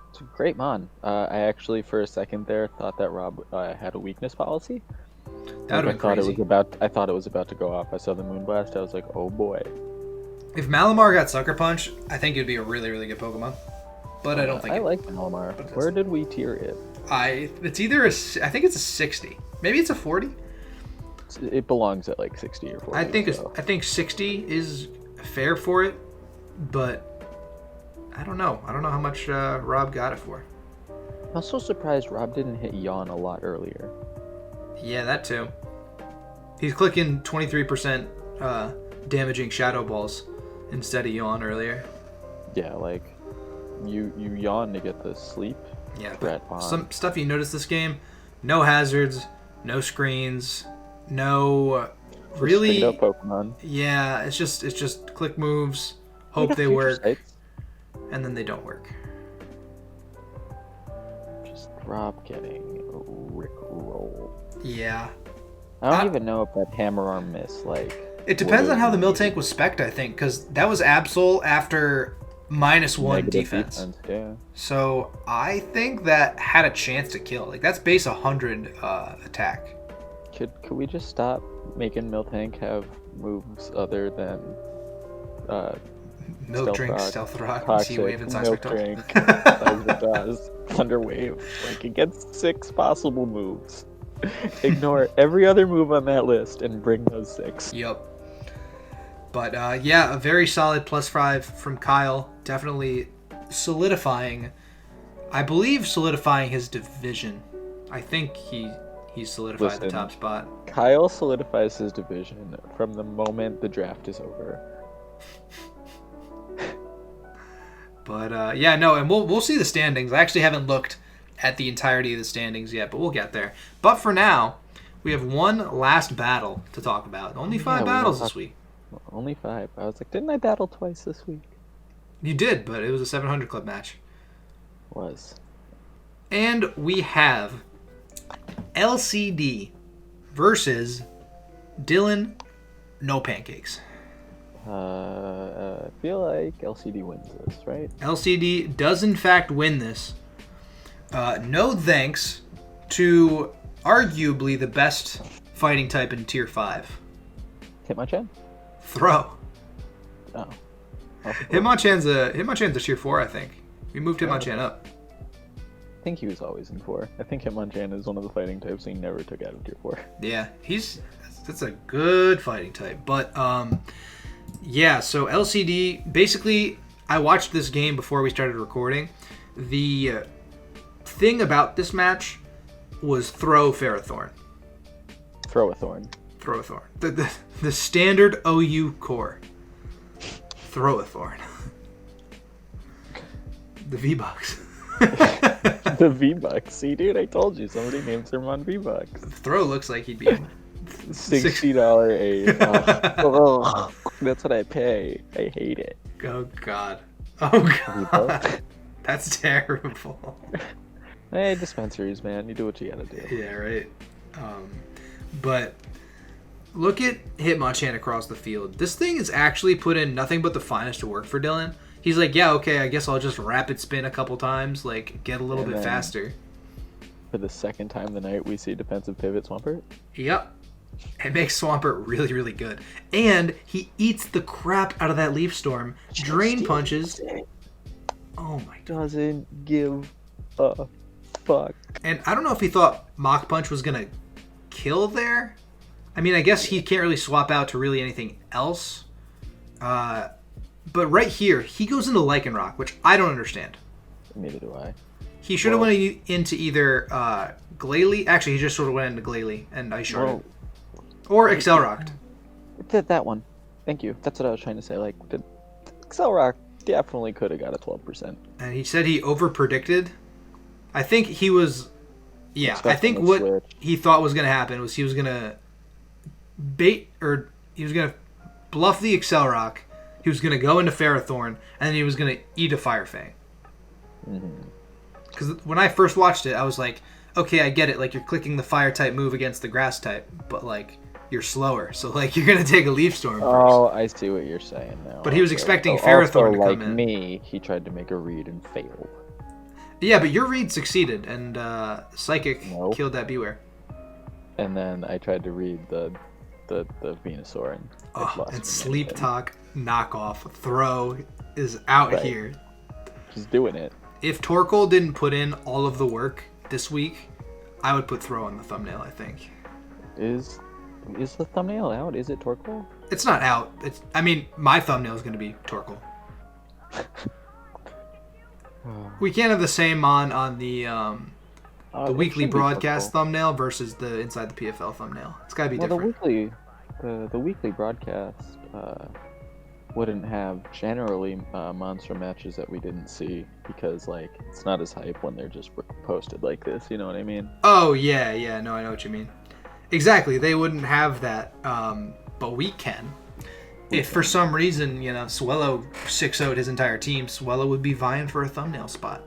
It's a great mon. I actually, for a second there, thought that Rob had a weakness policy. That would have been crazy. I thought it was about to go off. I saw the Moonblast. I was like, oh boy. If Malamar got Sucker Punch, I think it'd be a really, really good Pokemon. But I don't think I like Malamar. Where did we tier it? It's either I think it's a 60. Maybe it's a 40. It belongs at like 60 or 40. I think 60 is fair for it, but I don't know. I don't know how much Rob got it for. I'm also surprised Rob didn't hit Yawn a lot earlier. Yeah, that too. He's clicking 23% damaging Shadow Balls instead of Yawn earlier. Yeah, like you Yawn to get the sleep. Yeah, but some stuff you notice this game: no hazards, no screens, no really. Straight up Pokemon. Yeah, it's just click moves, hope they work, and then they don't work. Just Rob getting Rickroll. Yeah. I don't even know if that Hammer Arm miss, like... It depends on how the Miltank was spec'd, I think, because that was Absol after -1 defense. Yeah. So I think that had a chance to kill. Like, that's base 100 attack. Could we just stop making Miltank have moves other than... Milk Drink, Stealth Rock, Toxic, T-Wave, and Milk Seismic Drink, Seismic Toss, Thunder Wave. Like, it gets 6 possible moves. Ignore every other move on that list and bring those 6. Yep. But yeah, a very solid +5 from Kyle. Definitely solidifying, I believe, his division. I think he solidified the top spot. Kyle solidifies his division from the moment the draft is over. But yeah, no, and we'll see the standings. I actually haven't looked at the entirety of the standings yet, but we'll get there. But for now, we have one last battle to talk about. Only 5 battles this week. Only 5. I was like, didn't I battle twice this week? You did, but it was a 700 Club match. Was. And we have LCD versus Dylan No Pancakes. I feel like LCD wins this, right? LCD does in fact win this. No thanks to arguably the best fighting type in Tier 5. Hitmonchan? Throw. Oh. Hitmonchan's a Tier 4, I think. We moved Hitmonchan up. I think he was always in 4. I think Hitmonchan is one of the fighting types he never took out of Tier 4. Yeah, that's a good fighting type. But yeah, so LCD, basically, I watched this game before we started recording. The thing about this match was throw Ferrothorn. Throw a thorn. Throw a thorn. The standard OU core. Throw a thorn. The V-Bucks. The V-Bucks. See, dude, I told you. Somebody named him on V-Bucks. Throw looks like he'd be $60 aid. Oh, that's what I pay. I hate it. Oh, God. Oh, God. That's terrible. Hey, dispensaries, man. You do what you gotta do. Yeah, right. But Look at Hitmonchan across the field. This thing has actually put in nothing but the finest of work for Dylan. He's like, yeah, okay, I guess I'll just rapid spin a couple times, like, get a little bit faster. For the second time tonight, we see defensive pivot Swampert. Yep. It makes Swampert really, really good. And he eats the crap out of that Leaf Storm. Drain punches. Oh my. Doesn't give a fuck. And I don't know if he thought Mach Punch was going to kill there. I mean, I guess he can't really swap out to really anything else. But right here, he goes into Lycanroc, which I don't understand. Neither do I. He should have went into either Glalie. Actually, he just sort of went into Glalie and Ice Sharded. Or Accelerocked. It did that one. Thank you. That's what I was trying to say. Like, the Accelerock definitely could have got a 12%. And he said he over-predicted. I think he was... Yeah, I think what he thought was going to happen was he was going to he was going to bluff the Accelerock. He was going to go into Ferrothorn, and then he was going to eat a Fire Fang. Because when I first watched it, I was like, okay, I get it. Like, you're clicking the Fire-type move against the Grass-type, but, like, you're slower. So, like, you're going to take a Leaf Storm first. Oh, I see what you're saying now. But he was expecting Ferrothorn to come in. Like me, he tried to make a read and failed. Yeah, but your read succeeded, and Psychic killed that Beware. And then I tried to read the Venusaur and Sleep Talk knockoff throw is out here. Just doing it. If Torkoal didn't put in all of the work this week, I would put throw on the thumbnail, I think. Is the thumbnail out? Is it Torkoal? It's not out. My thumbnail is going to be Torkoal. We can't have the same on the weekly broadcast thumbnail versus the Inside the PFL thumbnail. It's got to be different. The weekly broadcast wouldn't have generally monster matches that we didn't see because like it's not as hype when they're just posted like this. You know what I mean? Oh yeah. No, I know what you mean. Exactly. They wouldn't have that, but we can. If for some reason, Swellow 6-0'd his entire team, Swellow would be vying for a thumbnail spot.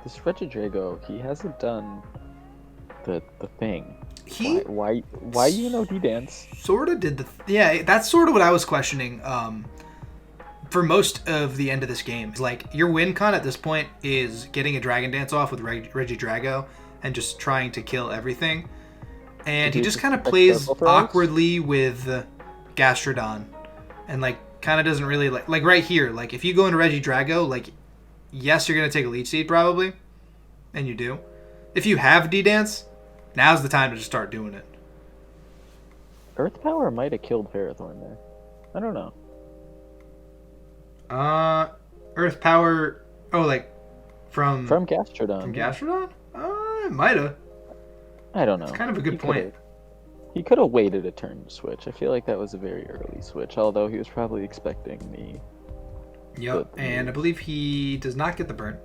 This Regidrago, he hasn't done the thing. Why D-Dance? Sort of did yeah, that's sort of what I was questioning for most of the end of this game. Like, your win con at this point is getting a Dragon Dance off with Regidrago and just trying to kill everything. And he just kind of plays awkwardly with Gastrodon. And, like, kind of doesn't really, like right here, like, if you go into Regidrago, like, yes, you're going to take a Leech Seed, probably. And you do. If you have D-Dance, now's the time to just start doing it. Earth Power might have killed Ferrothorn there. I don't know. Earth Power, like, from Gastrodon. From Gastrodon? It might have. I don't know. It's kind of a good point. He could have waited a turn to switch. I feel like that was a very early switch, although he was probably expecting the... Yep, and I believe he does not get the burn.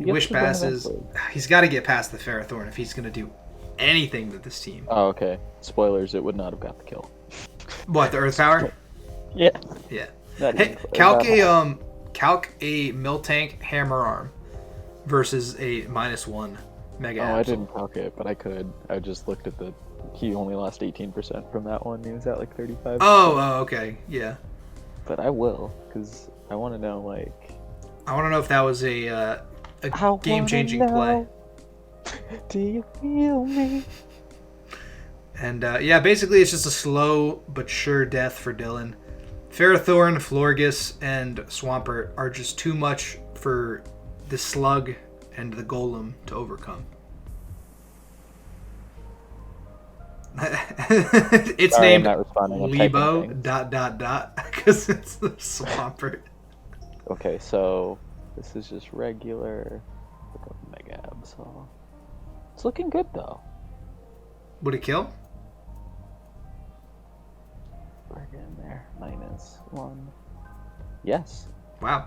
Wish passes. He's got to get past the Ferrothorn if he's going to do anything to this team. Oh, okay. Spoilers, it would not have got the kill. What, the Earth Power? Yeah. Yeah. Hey, calc a Miltank Hammer Arm versus a -1 Mega Absol. I didn't calc it, but I could. I just looked at he only lost 18% from that one. He was at like 35. Oh, okay. Yeah. But I will, because I want to know, I want to know if that was a game-changing play. Do you feel me? And, basically it's just a slow but sure death for Dylan. Ferrothorn, Florges, and Swampert are just too much for the Slug and the Golem to overcome. It's Sorry, named Lebo ... because it's the Swampert. Okay, so this is just regular Mega Absol. It's looking good though. Would it kill? We're getting there. -1. Yes. Wow.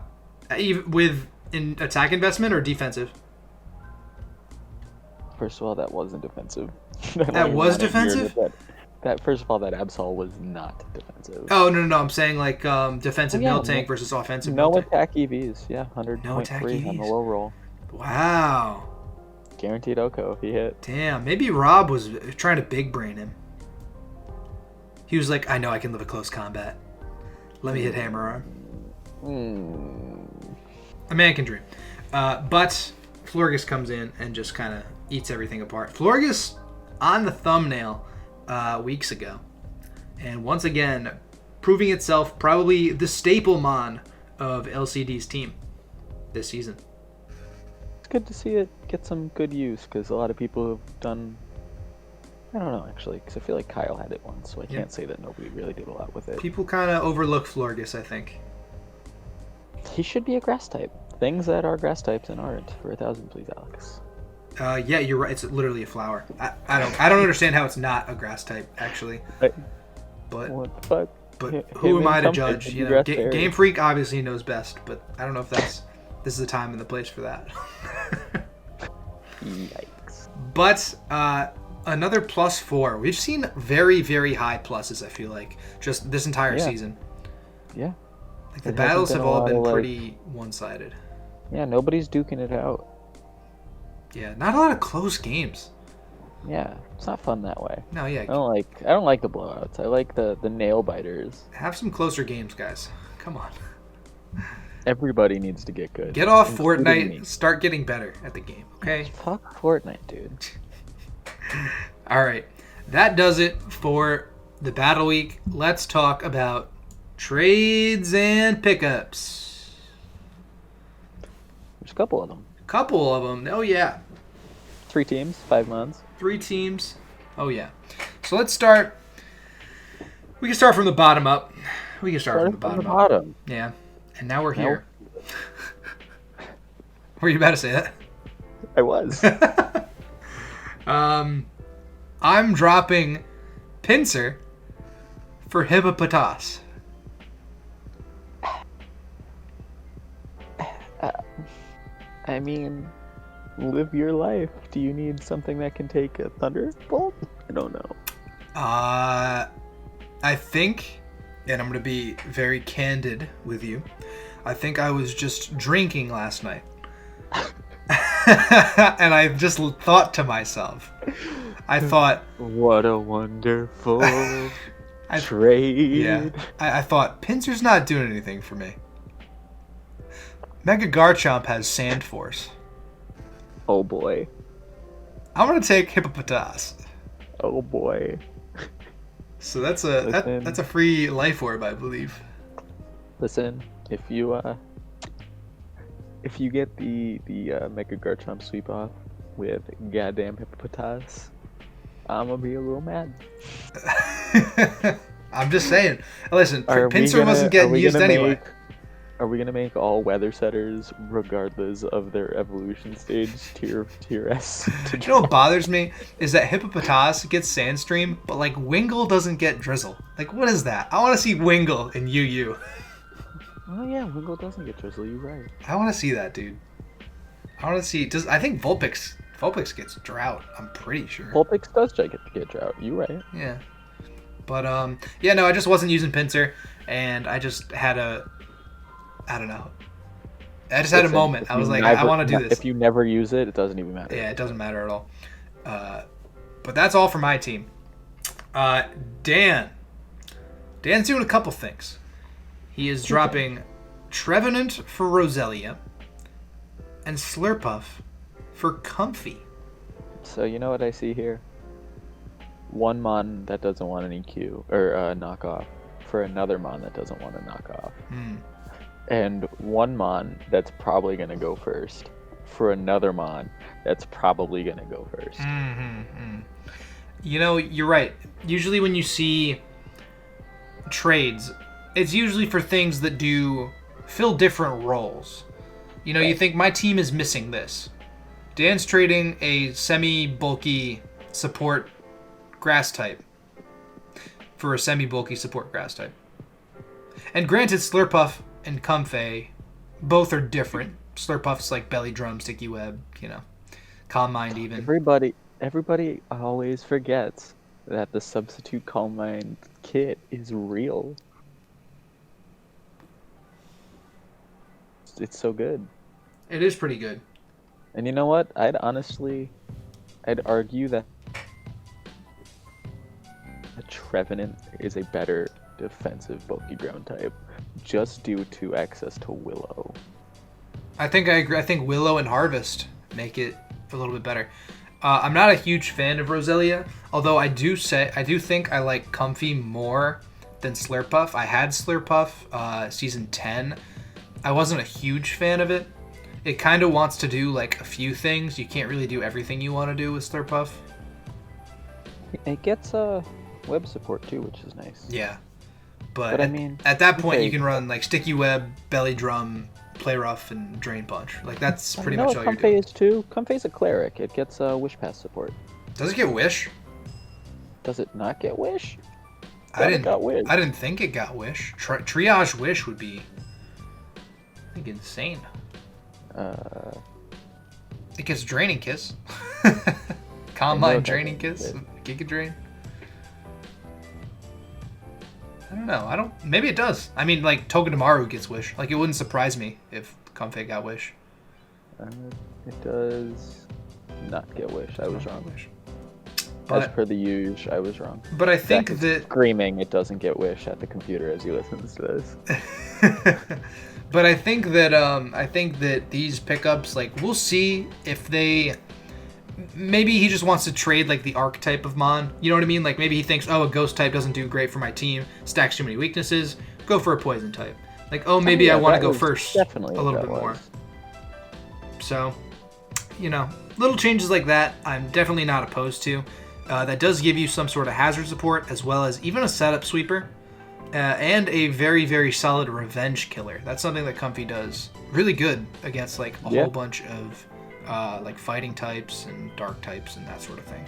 Even with in attack investment or defensive? First of all, that wasn't defensive. That was defensive? That first of all, that Absol was not defensive. Oh no! I'm saying like defensive Miltank versus offensive. No Miltank. attack EVs. Yeah, 100.3 on the low roll. Wow. Guaranteed Oko if he hit. Damn, maybe Rob was trying to big brain him. He was like, I know I can live a close combat. Let me hit hammer arm. A man can dream. But Florgus comes in and just kind of eats everything apart. Florgus on the thumbnail weeks ago. And once again, proving itself probably the staple mon of LCD's team this season. It's good to see it get some good use, because a lot of people have done... I don't know, actually, because I feel like Kyle had it once, so I can't say that nobody really did a lot with it. People kind of overlook Florgus, I think. He should be a grass type. Things that are grass types and aren't. For 1,000, please, Alex. Yeah, you're right. It's literally a flower. I don't understand how it's not a grass type, actually. But what the fuck? But who am I to judge? You know, Game Freak obviously knows best, but I don't know if this is the time and the place for that. Yikes. But another +4. We've seen very, very high pluses, I feel like, just this entire season. Yeah. Like the battles have all been pretty one-sided. Yeah, nobody's duking it out. Yeah, not a lot of close games. Yeah, it's not fun that way. No, yeah. I don't like the blowouts. I like the nail biters. Have some closer games, guys. Come on. Everybody needs to get good. Get off Fortnite. Start getting better at the game, okay? Fuck Fortnite, dude. All right. That does it for the Battle Week. Let's talk about trades and pickups. There's a couple of them. Couple of them. Oh, yeah. 3 teams, 5 months. 3 teams. Oh, yeah. So let's start. We can start from the bottom up. We can start from the bottom up. Yeah. And now we're here. Were you about to say that? I was. I'm dropping Pinsir for Hippopotas. I mean, live your life. Do you need something that can take a thunderbolt? I don't know. I think, and I'm going to be very candid with you, I think I was just drinking last night. And I just thought to myself, I thought... What a wonderful trade. Yeah. I thought, Pinsir's not doing anything for me. Mega Garchomp has Sand Force. Oh boy. I'm going to take Hippopotas. Oh boy. So that's a free life orb, I believe. Listen, if you get the Mega Garchomp sweep off with goddamn Hippopotas, I'm gonna be a little mad. I'm just saying. Listen, Pinsir wasn't getting used anyway. Are we gonna make all weather setters, regardless of their evolution stage, tier S? You know what bothers me is that Hippopotas gets Sandstream, but like Wingull doesn't get Drizzle. Like, what is that? I want to see Wingull in UU. Oh yeah, Wingull doesn't get Drizzle. You're right. I want to see that, dude. I want to see. I think Vulpix gets Drought. I'm pretty sure. Vulpix does get Drought. You're right. Yeah. But yeah, no, I just wasn't using Pinsir, and I just had I don't know. I just had a moment. I was like, I want to do this. If you never use it, it doesn't even matter. Yeah, it doesn't matter at all. But that's all for my team. Dan's doing a couple things. He is dropping Trevenant for Roselia and Slurpuff for Comfy. So you know what I see here? One mon that doesn't want an EQ or knockoff for another mon that doesn't want a knockoff. And one mon that's probably going to go first for another mon that's probably going to go first. You know, you're right. Usually when you see trades, it's usually for things that fill different roles. You know, you think my team is missing this. Dan's trading a semi-bulky support grass type for a semi-bulky support grass type. And granted, Slurpuff and Comfey both are different. Slurpuff's like Belly Drum, Sticky Web, you know, Calm Mind even. Everybody always forgets that the substitute Calm Mind kit is real. It's so good. It is pretty good. And you know what? I'd argue that Trevenant is a better defensive bulky ground type, just due to access to Willow. I think I agree. I think Willow and Harvest make it a little bit better. I'm not a huge fan of Roselia, although I do think I like Comfey more than Slurpuff. I had Slurpuff season 10. I wasn't a huge fan of it. It kind of wants to do like a few things. You can't really do everything you want to do with Slurpuff. It gets web support too, which is nice. Yeah, but I mean, at that point you can run like Sticky Web, Belly Drum, Play Rough, and Drain Punch. Like that's pretty much all you're doing. Comfey is too. Comfey's a cleric. It gets Wish Pass support. Does it get Wish? Does it not get Wish? I didn't think it got Wish. Triage Wish would be, I think, insane. It gets Draining Kiss. Calm Mind, Draining Kiss, Giga Drain. I don't know. Maybe it does. I mean, like Togedemaru gets Wish. Like it wouldn't surprise me if Comfey got Wish. It does not get Wish. I was wrong. But, as per the usual, I was wrong. But I think that screaming it doesn't get Wish at the computer as he listens to this. But I think that these pickups, like, we'll see if they. Maybe he just wants to trade like the archetype of Mon. You know what I mean? Like maybe he thinks, oh, a ghost type doesn't do great for my team, stacks too many weaknesses. Go for a poison type. Like, oh, maybe I want to go first a little bit more. So, little changes like that, I'm definitely not opposed to. That does give you some sort of hazard support as well as even a setup sweeper and a very, very solid revenge killer. That's something that Comfey does really good against like a whole bunch of like fighting types and dark types and that sort of thing.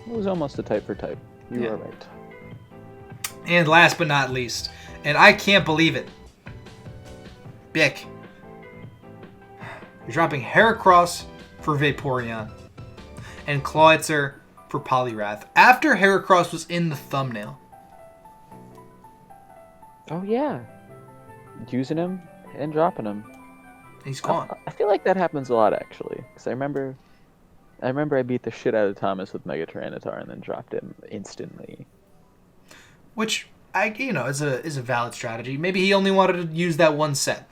It was almost a type for type. You are right. And last but not least, and I can't believe it, Bick, you're dropping Heracross for Vaporeon and Clawitzer for Poliwrath after Heracross was in the thumbnail. Oh yeah, using him and dropping him. He's gone. I feel like that happens a lot actually, because I remember I beat the shit out of Thomas with Mega Tyranitar and then dropped him instantly. Which is a valid strategy. Maybe he only wanted to use that one set.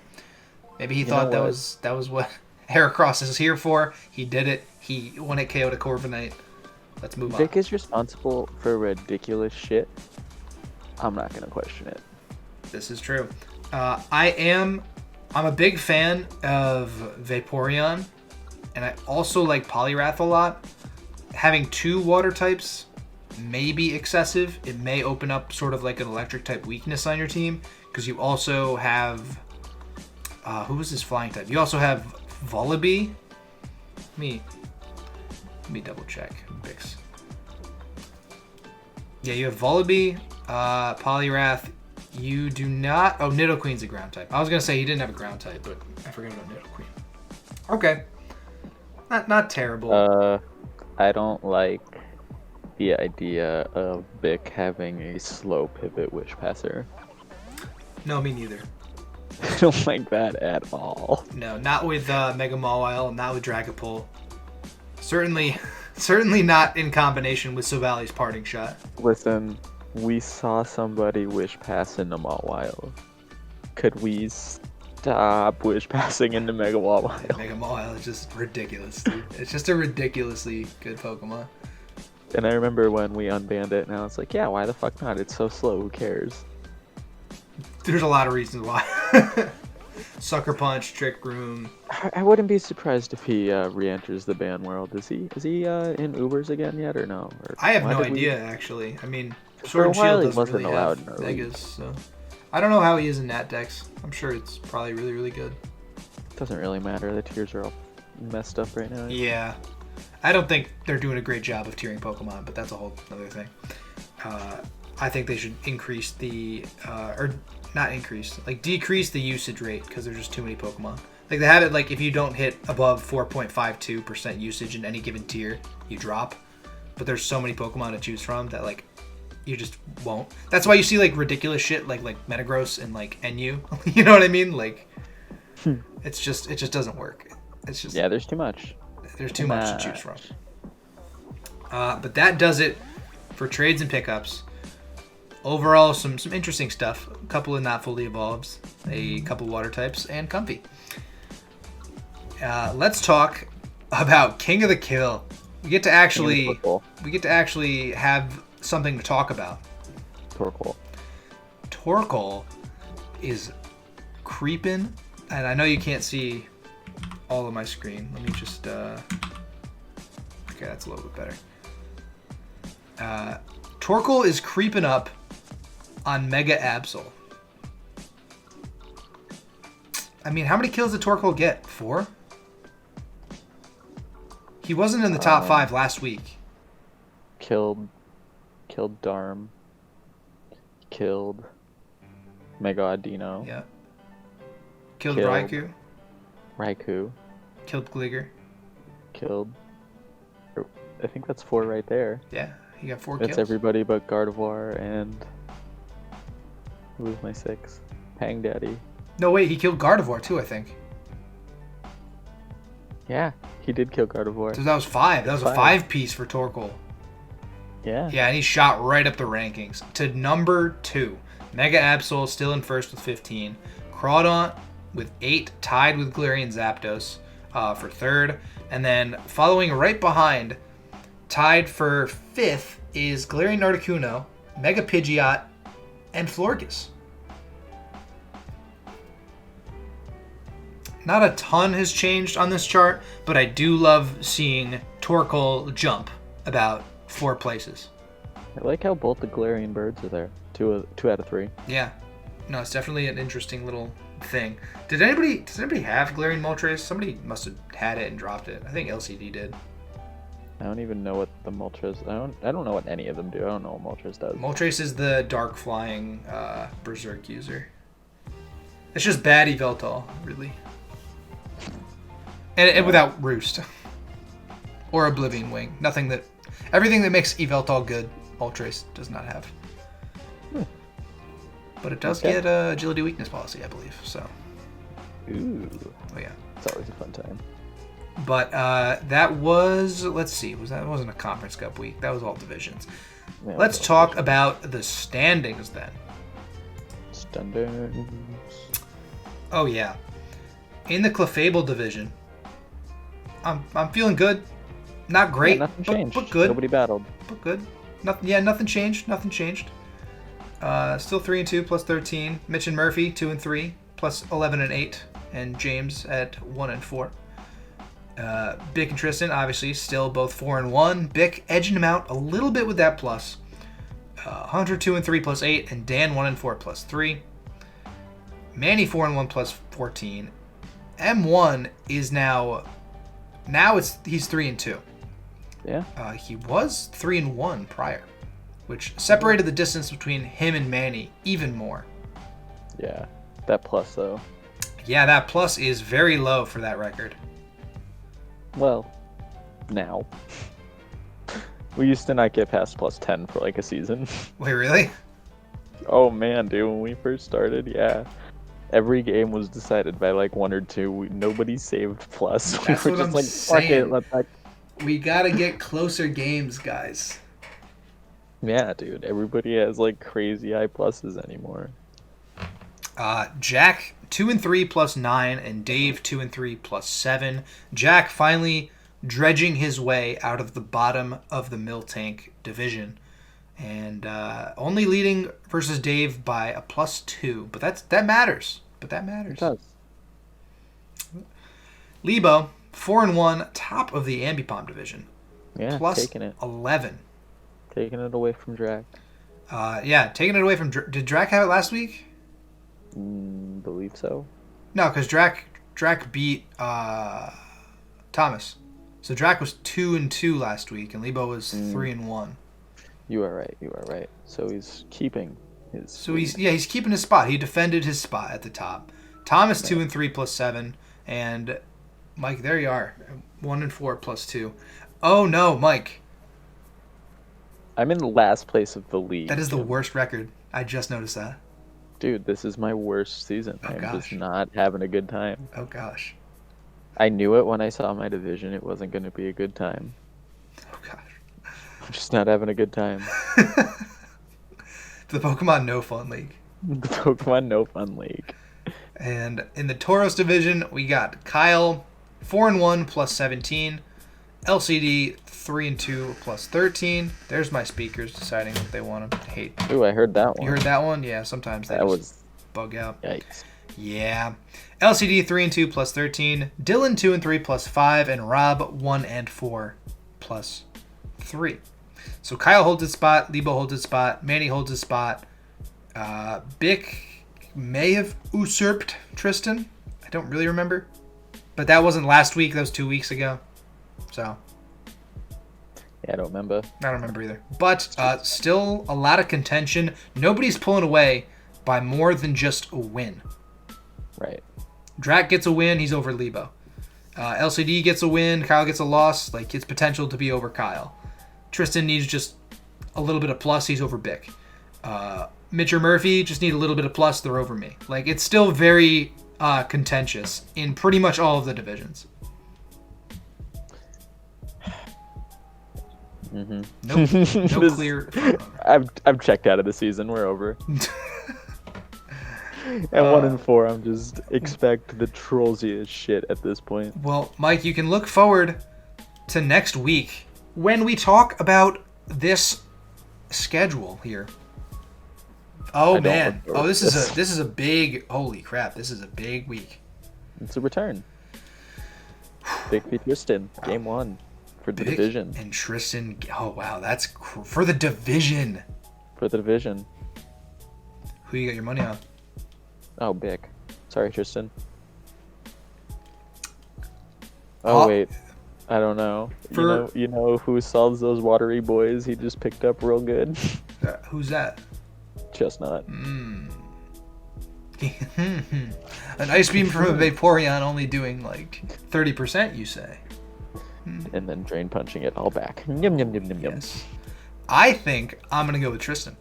Maybe he thought that was what Heracross is here for. He did it. He won it KO'd a Corviknight. Let's move on. Vic is responsible for ridiculous shit. I'm not gonna question it. This is true. I'm a big fan of Vaporeon, and I also like Poliwrath a lot. Having two water types may be excessive. It may open up sort of like an electric type weakness on your team, because you also have who is this flying type? You also have Vullaby. Let me double check. Bix. Yeah, you have Vullaby, Poliwrath. You do not. Oh, Nidoqueen's a ground type. I was gonna say he didn't have a ground type, but I forgot about Nidoqueen. Okay, not terrible. I don't like the idea of Bic having a slow pivot Wish Passer. No, me neither. I don't like that at all. No, not with Mega Mawile, not with Dragapult. Certainly not in combination with Silvali's Parting Shot. Listen, we saw somebody Wish Pass into Mawile. Could we stop Wish Passing into Mega Mawile? Mega Mawile is just ridiculous, dude. It's just a ridiculously good Pokemon. And I remember when we unbanned it, and I was like, yeah, why the fuck not? It's so slow, who cares? There's a lot of reasons why. Sucker Punch, Trick Room. I wouldn't be surprised if he re-enters the ban world. Is he in Ubers again yet, or no? Or I have no idea, actually. I mean, for a Sword and while Shield he wasn't really allowed have in our Megas, so I don't know how he is in Nat Dex. I'm sure it's probably really, really good. Doesn't really matter. The tiers are all messed up right now. Yeah. I don't think they're doing a great job of tiering Pokemon, but that's a whole other thing. I think they should increase the, or not increase, like decrease the usage rate, because there's just too many Pokemon. Like they have it like if you don't hit above 4.52% usage in any given tier, you drop. But there's so many Pokemon to choose from that like you just won't. That's why you see like ridiculous shit like Metagross and like NU. You know what I mean? Like it just doesn't work. It's just there's too much. There's too much to choose from. But that does it for trades and pickups. overall, some interesting stuff. A couple of not fully evolved, a couple water types, and comfy. Let's talk about King of the Kill. We get to actually have something to talk about. Torkoal is creeping, and I know you can't see all of my screen. Let me just okay, that's a little bit better. Torkoal is creeping up on Mega Absol. I mean, how many kills did Torkoal get? 4? He wasn't in the top 5 last week. Killed Darm. Killed Mega Adino. Yeah. Killed Raikou. Killed Gligar. Killed. I think that's 4 right there. Yeah, he got 4 kills. That's everybody but Gardevoir and... Who was my 6? Hang Daddy. No, wait, he killed Gardevoir too, I think. Yeah, he did kill Gardevoir. So that was 5. That was a 5-piece for Torkoal. Yeah. Yeah, and he shot right up the rankings to number 2. Mega Absol still in first with 15. Crawdaunt with 8, tied with Galarian Zapdos for 3rd. And then following right behind, tied for 5th, is Galarian Articuno, Mega Pidgeot, and Florges. Not a ton has changed on this chart, but I do love seeing Torkoal jump about 4 places. I like how both the Galarian birds are there. 2 out of 3. Yeah. No, it's definitely an interesting little thing. Does anybody have Galarian Moltres? Somebody must have had it and dropped it. I think LCD did. I don't even know what the Moltres... I don't know what any of them do. I don't know what Moltres does. Moltres is the dark flying Berserk user. It's just bad Yveltal, really. And without Roost. Or Oblivion Wing. Everything that makes Yveltal good, Moltres does not have. But it does get Agility Weakness Policy, I believe. So. Ooh. Oh yeah. It's always a fun time. But that was, let's see, that wasn't a Conference Cup week. That was all divisions. Yeah, let's talk about the standings then. Standings. Oh yeah. In the Clefable division, I'm feeling good. Not great, yeah, nothing changed. But good. Nobody battled. But good. Nothing changed. Nothing changed. Still 3-2 plus 13. Mitch and Murphy 2-3 plus 11 and 8, and James at 1-4. Bick and Tristan obviously still both 4-1. Bick edging him out a little bit with that plus. Hunter 2-3 plus 8, and Dan 1-4 plus 3. Manny 4-1 plus 14. M1 is now he's 3-2. Yeah. He was 3-1 prior, which separated the distance between him and Manny even more. Yeah, that plus though. Yeah, that plus is very low for that record. Well, now. We used to not get past plus 10 for like a season. Wait, really? Oh man, dude, when we first started, yeah. Every game was decided by like 1 or 2. Nobody saved plus. That's we were what just I'm like, saying. fuck it, We gotta get closer games, guys. Yeah, dude. Everybody has like crazy high pluses anymore. Jack 2-3 plus 9, and Dave 2-3 plus 7. Jack finally dredging his way out of the bottom of the Miltank division, and only leading versus Dave by a +2. But that matters. It does. Lebo 4-1, top of the Ambipom division. Yeah, plus taking it. 11. Taking it away from Drac. Yeah, taking it away from... Did Drac have it last week? Believe so. No, because Drac beat Thomas. So Drac was 2-2 last week, and Lebo was 3-1. You are right. So he's keeping his... So he's keeping his spot. He defended his spot at the top. Thomas 2-3 plus 7, and Mike, there you are, 1-4 plus 2. Oh no, Mike. I'm in last place of the league. That is the worst record. I just noticed that. Dude, this is my worst season. Oh, I'm gosh. just not having a good time. Oh gosh. I knew it when I saw my division. It wasn't going to be a good time. Oh gosh. I'm just not having a good time. The Pokemon No Fun League. The Pokemon No Fun League. And in the Tauros division, we got Kyle 4-1 plus 17, LCD 3-2 plus 13. There's my speakers deciding what they want to hate. Ooh, I heard that one. You heard that one? Yeah, sometimes that was bug out. Yikes. Yeah. LCD 3-2 plus 13, Dylan 2-3 plus 5, and Rob 1-4 plus 3. So Kyle holds his spot, Lebo holds his spot, Manny holds his spot. Bick may have usurped Tristan. I don't really remember. But that wasn't last week, that was 2 weeks ago. So. Yeah, I don't remember. I don't remember either. But still a lot of contention. Nobody's pulling away by more than just a win. Right. Drac gets a win, he's over Lebo. LCD gets a win, Kyle gets a loss. Like, it's potential to be over Kyle. Tristan needs just a little bit of plus, he's over Bick. Mitch or Murphy just need a little bit of plus, they're over me. Like, it's still very contentious in pretty much all of the divisions. Mm-hmm. No clear. I've checked out of the season. We're over. At 1-4, I'm just expect the trollsiest shit at this point. Well, Mike, you can look forward to next week when we talk about this schedule here. Oh man! Oh, this is a big. Holy crap! This is a big week. It's a return. Big for Tristan, game 1 for the division. And Tristan. Oh wow, that's for the division. For the division. Who you got your money on? Oh, Bick. Sorry, Tristan. Oh wait, I don't know. You know who solves those watery boys? He just picked up real good. Who's that? Chestnut. An ice beam from a Vaporeon only doing like 30%, you say? And then drain punching it all back. Yum yum yum yum yum. Yes. I think I'm gonna go with Tristan.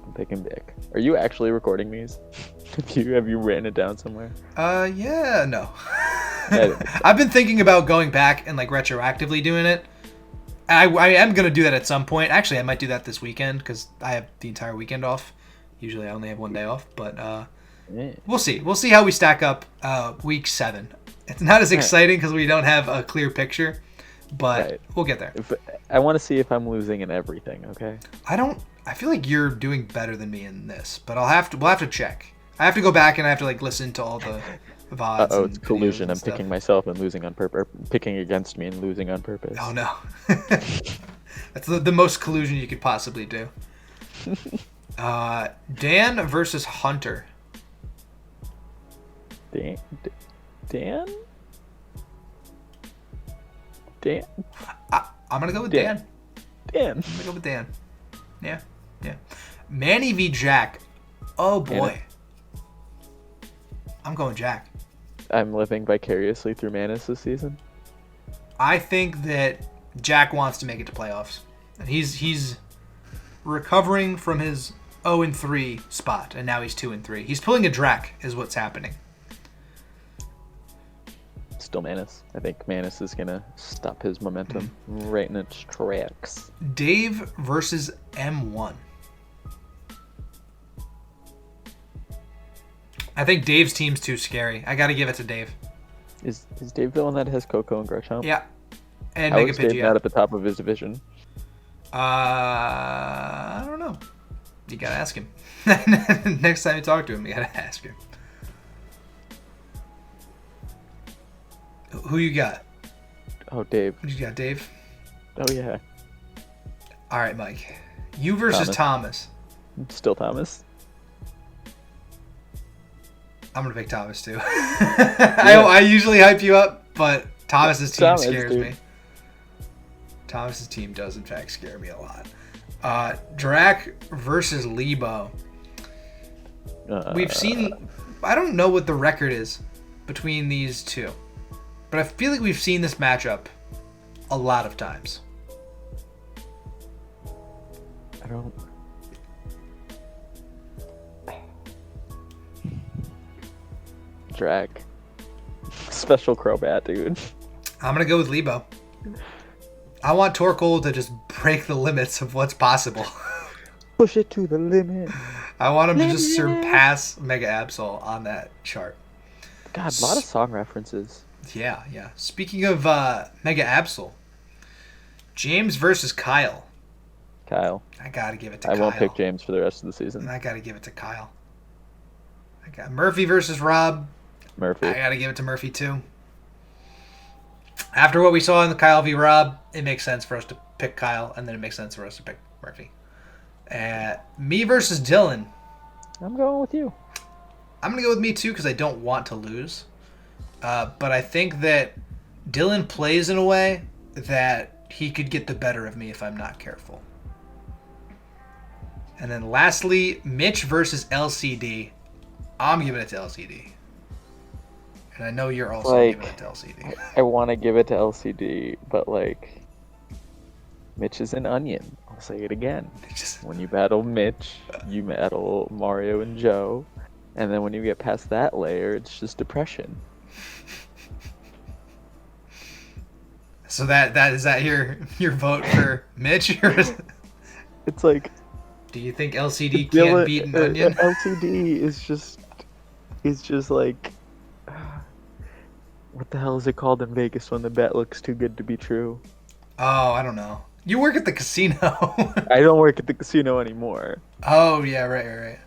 I'm picking Bick. Are you actually recording these? Have you written it down somewhere? Yeah, no. I've been thinking about going back and like retroactively doing it. I am going to do that at some point. Actually, I might do that this weekend because I have the entire weekend off. Usually I only have one day off, but we'll see. We'll see how we stack up week 7. It's not as exciting because we don't have a clear picture, but we'll get there. I want to see if I'm losing in everything, okay? I feel like you're doing better than me in this, but we'll have to check. I have to go back and I have to like listen to all the VODs. Oh, it's collusion. I'm picking myself and losing on purpose. Picking against me and losing on purpose. Oh no. That's the most collusion you could possibly do. Dan versus Hunter. Dan? I'm gonna go with Dan. I'm gonna go with Dan. Yeah. Manny v Jack. Oh boy. I'm going Jack. I'm living vicariously through Manus this season. I think that Jack wants to make it to playoffs. And he's recovering from his 0-3 spot, and now he's 2-3. He's pulling a Drac, is what's happening. Still Manus. I think Manus is gonna stop his momentum right in its tracks. Dave versus M1. I think Dave's team's too scary. I gotta give it to Dave. Is Dave the one that has Coco and Garchomp? Yeah. And How Mega is Dave Pidgeot. not at the top of his division? I don't know. You gotta ask him. Next time you talk to him, you gotta ask him. Who you got? Oh, Dave. You got Dave? Oh, yeah. All right, Mike. You versus Thomas. Still Thomas. I'm going to pick Thomas, too. I usually hype you up, but Thomas's team scares me. Thomas's team does, in fact, scare me a lot. Drac versus Lebo. We've seen... I don't know what the record is between these two, but I feel like we've seen this matchup a lot of times. I don't... Drac. Special Crobat, dude. I'm going to go with Lebo. I want Torkoal to just break the limits of what's possible. Push it to the limit. I want him to just Limit. surpass Mega Absol on that chart. God, a lot of song references. Yeah, yeah. Speaking of Mega Absol, James versus Kyle. Kyle. I gotta give it to I Kyle. won't pick James for the rest of the season. I gotta give it to Kyle. I got Murphy versus Rob. Murphy. I gotta give it to Murphy too. After what we saw in the Kyle v Rob, it makes sense for us to pick Kyle, and then it makes sense for us to pick Murphy. Me versus Dylan. I'm going with you. I'm gonna go with me too because I don't want to lose. But I think that Dylan plays in a way that he could get the better of me if I'm not careful. And then lastly, Mitch versus LCD. I'm giving it to LCD. And I know you're also giving it to LCD. I want to give it to LCD, but like, Mitch is an onion. I'll say it again. When you battle Mitch, you battle Mario and Joe, and then when you get past that layer, it's just depression. So that is that your vote for Mitch? It's like, do you think LCD can't beat an onion? LCD is just like, what the hell is it called in Vegas when the bet looks too good to be true? Oh, I don't know. You work at the casino. I don't work at the casino anymore. Oh yeah, right.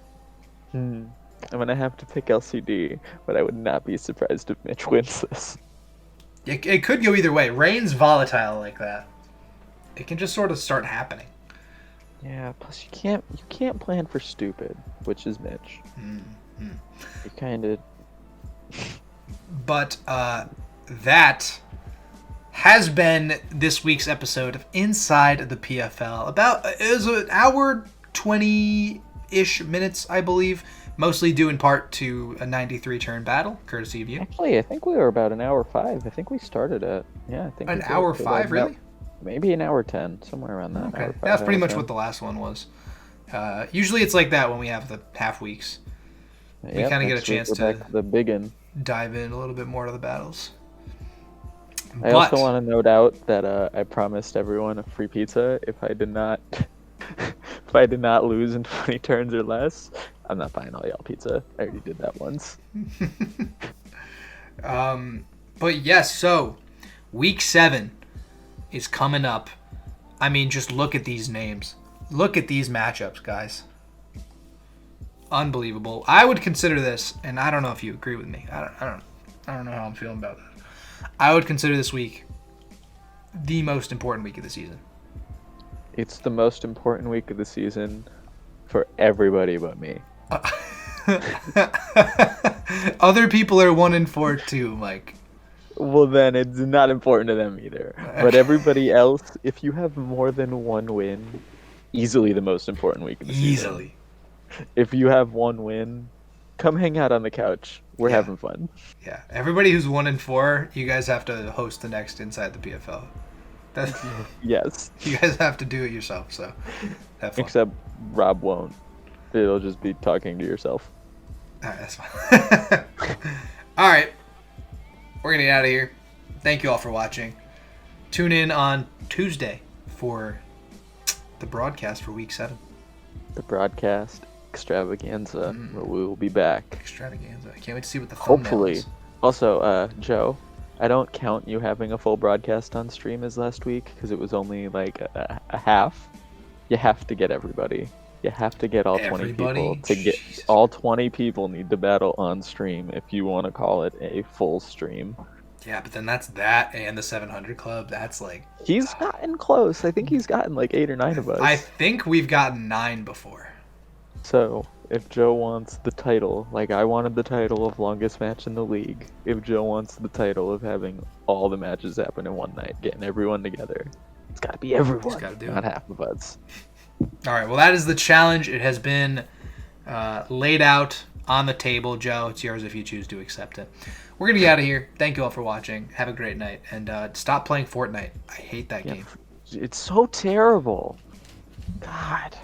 I'm gonna have to pick LCD, but I would not be surprised if Mitch wins this. It could go either way. Rain's volatile like that. It can just sort of start happening. Yeah. Plus, you can't plan for stupid, which is Mitch. Mm-hmm. You kind of. But that has been this week's episode of Inside the PFL. It was an hour 20-ish minutes, I believe. Mostly due in part to a 93 turn battle, courtesy of you. Actually, I think we were about an hour 5. I think we started at I think an hour 5, really? Maybe an hour 10, somewhere around that. Okay, that's pretty much what the last one was. Usually it's like that when we have the half weeks. We kind of get a chance to the big one. Dive in a little bit more to the battles. I also want to note out that I promised everyone a free pizza if I did not lose in 20 turns or less. I'm not buying all y'all pizza. I already did that once. But yes, so week 7 is coming up. I mean, just look at these names. Look at these matchups, guys. Unbelievable. I would consider this, and I don't know if you agree with me. I don't know how I'm feeling about that. I would consider this week the most important week of the season. It's the most important week of the season for everybody but me. Other people are 1-4 too, Mike. Well, then it's not important to them either. But everybody else, if you have more than one win, easily the most important week of the season. Easily. If you have one win, come hang out on the couch. We're having fun. Yeah. Everybody who's 1-4, you guys have to host the next Inside the PFL. Yes. You guys have to do it yourself, so have fun. Except Rob won't. It'll just be talking to yourself. Alright, that's fine. Alright. We're going to get out of here. Thank you all for watching. Tune in on Tuesday for the broadcast for week 7. The broadcast extravaganza. Where we will be back. Extravaganza. I can't wait to see what the thumbnail is. Also, Joe, I don't count you having a full broadcast on stream as last week because it was only like a half. You have to get everybody. You have to get all 20 people. All 20 people need to battle on stream if you want to call it a full stream. Yeah, but then that's that and the 700 Club. That's like... He's gotten close. I think he's gotten like 8 or 9 of us. I think we've gotten 9 before. So, if Joe wants the title, like I wanted the title of longest match in the league, if Joe wants the title of having all the matches happen in one night, getting everyone together, it's got to be everyone, not half of us. All right, well, that is the challenge. It has been laid out on the table. Joe, it's yours if you choose to accept it. We're going to get out of here. Thank you all for watching. Have a great night. And stop playing Fortnite. I hate that game. It's so terrible. God.